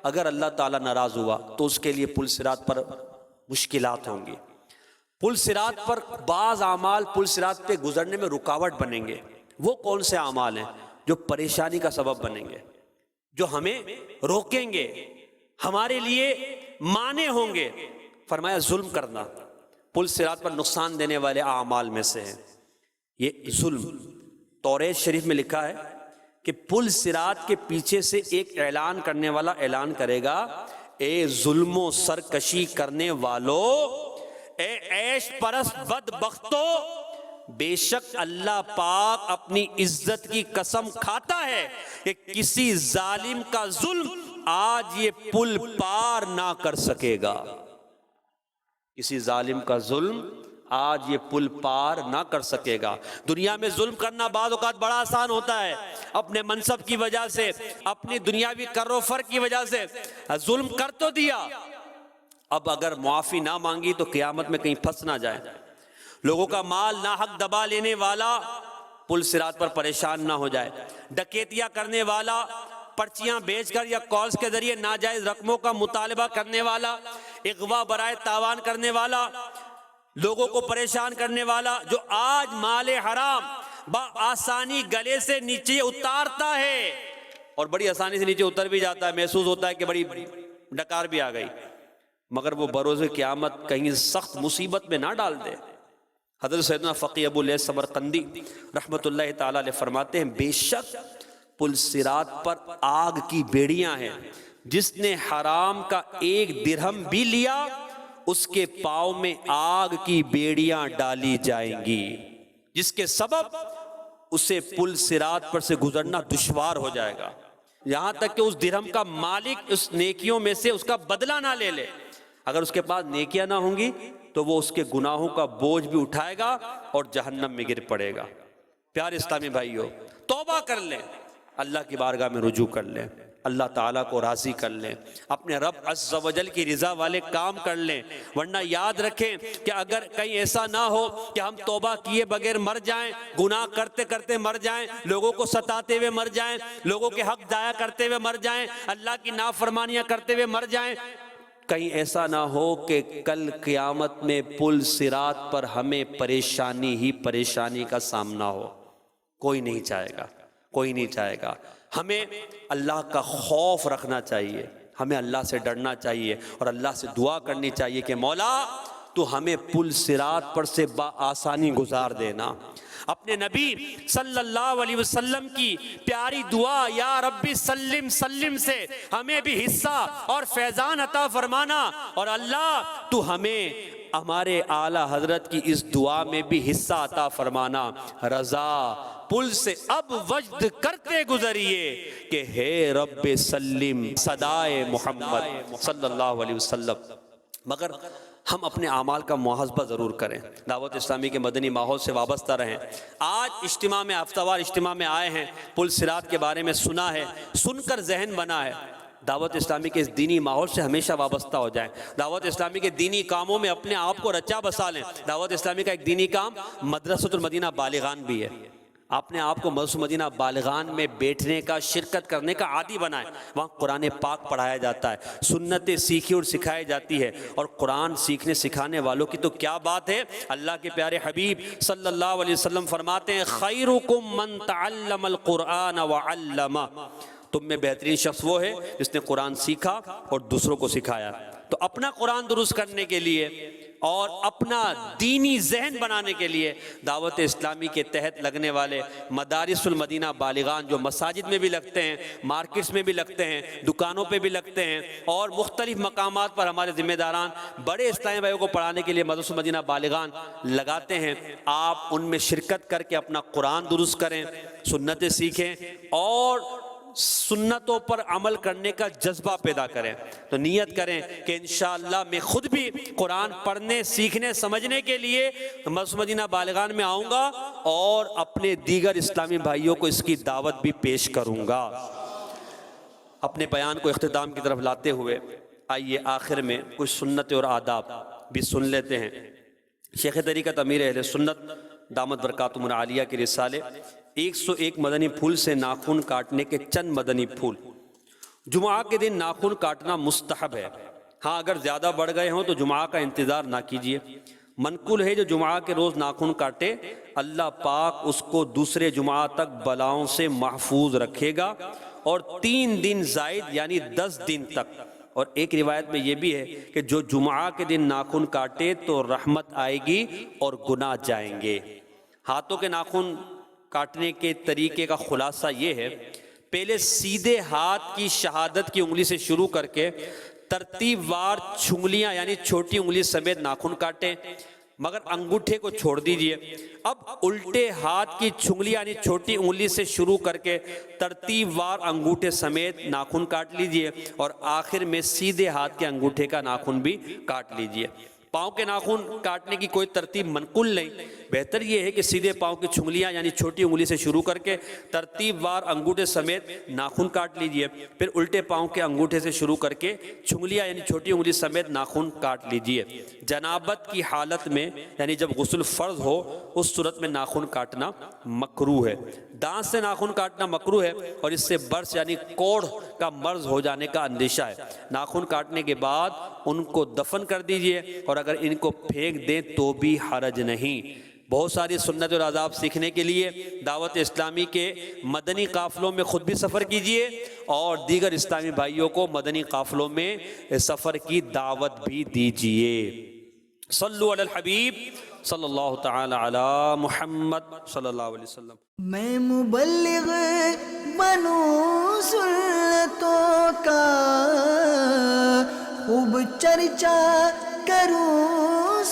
اگر اللہ تعالیٰ ناراض ہوا تو اس کے لیے پل صراط پر مشکلات ہوں گی۔ پل صراط پر بعض اعمال پل صراط پہ گزرنے میں رکاوٹ بنیں گے۔ وہ کون سے اعمال ہیں جو پریشانی کا سبب بنیں گے، جو ہمیں روکیں گے، ہمارے لیے مانع ہوں گے؟ فرمایا ظلم کرنا پل صراط پر نقصان دینے والے اعمال میں سے ہے۔ یہ ظلم، توریت شریف میں لکھا ہے کہ پل صراط کے پیچھے سے ایک اعلان کرنے والا اعلان کرے گا، اے ظلم و سرکشی کرنے والو، اے عیش پرست بدبختو، بے شک اللہ پاک اپنی عزت کی قسم کھاتا ہے کہ کسی ظالم کا ظلم آج یہ پل پار نہ کر سکے گا۔ کسی ظالم کا ظلم آج یہ پل پار نہ کر سکے گا۔ دنیا میں ظلم کرنا بعض اوقات بڑا آسان ہوتا ہے، اپنے منصب کی وجہ سے، اپنی دنیاوی کر و فر کی وجہ سے ظلم کر تو دیا، اب اگر معافی نہ مانگی تو قیامت میں کہیں پھنس نہ جائے۔ لوگوں کا مال ناحق دبا لینے والا پل صراط پر پریشان نہ ہو جائے۔ ڈکیتیاں کرنے والا، پرچیاں بیچ کر یا کالز کے ذریعے ناجائز رقموں کا مطالبہ کرنے والا، اغوا برائے تاوان کرنے والا، لوگوں کو پریشان کرنے والا، جو آج مال حرام بآسانی گلے سے نیچے اتارتا ہے اور بڑی آسانی سے نیچے اتر بھی جاتا ہے، محسوس ہوتا ہے کہ بڑی ڈکار بھی آ گئی، مگر وہ بروز قیامت کہیں سخت مصیبت میں نہ ڈال دے۔ حضرت سیدنا فقی ابو لیث سمرقندی رحمۃ اللہ تعالی علیہ فرماتے ہیں، بے شک پل صراط پر آگ کی بیڑیاں ہیں، جس نے حرام کا ایک درہم بھی لیا اس کے پاؤں میں آگ کی بیڑیاں ڈالی جائیں گی، جس کے سبب اسے پل صراط پر سے گزرنا دشوار ہو جائے گا، یہاں تک کہ اس درہم کا مالک اس نیکیوں میں سے اس کا بدلہ نہ لے لے۔ اگر اس کے پاس نیکیاں نہ ہوں گی تو وہ اس کے گناہوں کا بوجھ بھی اٹھائے گا اور جہنم میں گر پڑے گا۔ پیارے اسلامی بھائیو، توبہ کر لیں، اللہ کی بارگاہ میں رجوع کر لیں۔ اللہ تعالیٰ کو راضی کر لیں، اپنے رب عز و جل کی رضا والے کام کر لیں، ورنہ یاد رکھیں کہ اگر کہیں ایسا نہ ہو کہ ہم توبہ کیے بغیر مر جائیں، گناہ کرتے کرتے مر جائیں، لوگوں کو ستاتے ہوئے مر جائیں، لوگوں کے حق ضائع کرتے ہوئے مر جائیں، اللہ کی نافرمانیاں کرتے ہوئے مر جائیں، کہیں ایسا نہ ہو کہ کل قیامت میں پل صراط پر ہمیں پریشانی ہی پریشانی کا سامنا ہو۔ کوئی نہیں چاہے گا، کوئی نہیں چاہے گا۔ ہمیں اللہ کا خوف رکھنا چاہیے، ہمیں اللہ سے ڈرنا چاہیے اور اللہ سے دعا کرنی چاہیے کہ مولا تو ہمیں پل صراط پر سے بآسانی گزار دینا۔ اپنے نبی صلی اللہ علیہ وسلم کی پیاری دعا یا ربی سلم سلم سے ہمیں بھی حصہ اور فیضان عطا فرمانا، اور اللہ تو ہمیں ہمارے اعلیٰ حضرت کی اس دعا میں بھی حصہ عطا فرمانا۔ رضا پل سے اب وجد کرتے گزریے کہ ہے رب سلم صدائے محمد صلی اللہ علیہ وسلم۔ مگر ہم اپنے اعمال کا محاسبہ ضرور کریں، دعوت اسلامی کے مدنی ماحول سے وابستہ رہیں۔ آج اجتماع میں ہفتہ وار اجتماع میں آئے ہیں، پل صراط کے بارے میں سنا ہے، سن کر ذہن بنا ہے۔ دعوت اسلامی کے اس دینی ماحول سے ہمیشہ وابستہ ہو جائیں، دعوت اسلامی کے دینی کاموں میں اپنے آپ کو رچا بسا لیں۔ دعوت اسلامی کا ایک دینی کام مدرسۃ المدینہ بالغان بھی ہے۔ اپنے آپ کو مدرسۃ المدینہ بالغان میں بیٹھنے کا، شرکت کرنے کا عادی بنائیں۔ وہاں قرآن پاک پڑھایا جاتا ہے، سنتیں سیکھی اور سکھائی جاتی ہے، اور قرآن سیکھنے سکھانے والوں کی تو کیا بات ہے۔ اللہ کے پیارے حبیب صلی اللہ علیہ وسلم فرماتے ہیں خیرکم من تعلم القرآن وعلمہ، تم میں بہترین شخص وہ ہے جس نے قرآن سیکھا اور دوسروں کو سکھایا۔ تو اپنا قرآن درست کرنے کے لیے اور اپنا دینی ذہن بنانے کے لیے دعوت اسلامی کے تحت لگنے والے مدارس المدینہ بالغان، جو مساجد میں بھی لگتے ہیں، مارکیٹس میں بھی لگتے ہیں، دکانوں پہ بھی لگتے ہیں، اور مختلف مقامات پر ہمارے ذمہ داران بڑے اسلامی بھائیوں کو پڑھانے کے لیے مدرسۃ المدینہ بالغان لگاتے ہیں، آپ ان میں شرکت کر کے اپنا قرآن درست کریں، سنتیں سیکھیں اور سنتوں پر عمل کرنے کا جذبہ پیدا کریں۔ تو نیت کریں کہ انشاءاللہ میں خود بھی قرآن پڑھنے، سیکھنے، سمجھنے کے لیے مدرسۃ مدینہ بالغان میں آؤں گا اور اپنے دیگر اسلامی بھائیوں کو اس کی دعوت بھی پیش کروں گا۔ اپنے بیان کو اختتام کی طرف لاتے ہوئے آئیے آخر میں کچھ سنت اور آداب بھی سن لیتے ہیں۔ شیخ طریقت امیر اہل سنت دامت برکاتہم العالیہ کے رسالے 101 مدنی پھول سے ناخن کاٹنے کے چند مدنی پھول۔ جمعہ کے دن ناخن کاٹنا مستحب ہے، ہاں اگر زیادہ بڑھ گئے ہوں تو جمعہ کا انتظار نہ کیجیے۔ منقول ہے جو جمعہ کے روز ناخن کاٹے اللہ پاک اس کو دوسرے جمعہ تک بلاؤں سے محفوظ رکھے گا، اور 3 دن زائد یعنی 10 دن تک۔ اور ایک روایت میں یہ بھی ہے کہ جو جمعہ کے دن ناخن کاٹے تو رحمت آئے گی اور گناہ جائیں گے۔ ہاتھوں کے ناخن کاٹنے کے طریقے کا خلاصہ یہ ہے، پہلے سیدھے ہاتھ کی شہادت کی انگلی سے شروع کر کے ترتیب وار چھنگلیاں یعنی چھوٹی انگلی سمیت ناخن کاٹیں، مگر انگوٹھے کو چھوڑ دیجئے۔ اب الٹے ہاتھ کی چھنگلیاں یعنی چھوٹی انگلی سے شروع کر کے ترتیب وار انگوٹھے سمیت ناخن کاٹ لیجئے، اور آخر میں سیدھے ہاتھ کے انگوٹھے کا ناخن بھی کاٹ لیجئے۔ پاؤں کے ناخن کاٹنے کی کوئی ترتیب منقول نہیں، بہتر یہ ہے کہ سیدھے پاؤں کی چھنگلیاں یعنی چھوٹی انگلی سے شروع کر کے ترتیب وار انگوٹھے سمیت ناخن کاٹ لیجئے، پھر الٹے پاؤں کے انگوٹھے سے شروع کر کے چھنگلیاں یعنی چھوٹی انگلی سمیت ناخن کاٹ لیجئے۔ جنابت کی حالت میں یعنی جب غسل فرض ہو اس صورت میں ناخن کاٹنا مکروہ ہے۔ دانت سے ناخن کاٹنا مکروہ ہے، اور اس سے برس یعنی کوڑھ کا مرض ہو جانے کا اندیشہ ہے۔ ناخن کاٹنے کے بعد ان کو دفن کر دیجئے، اور اگر ان کو پھینک دیں تو بھی حرج نہیں۔ بہت ساری سنت اور آداب سیکھنے کے لیے دعوت اسلامی کے مدنی قافلوں میں خود بھی سفر کیجئے، اور دیگر اسلامی بھائیوں کو مدنی قافلوں میں سفر کی دعوت بھی دیجئے۔ صلو علی الحبیب صلی اللہ تعالی علی محمد صلی اللہ علیہ وسلم۔ میں مبلغ بنوں سنتوں کا، خوب چرچا کروں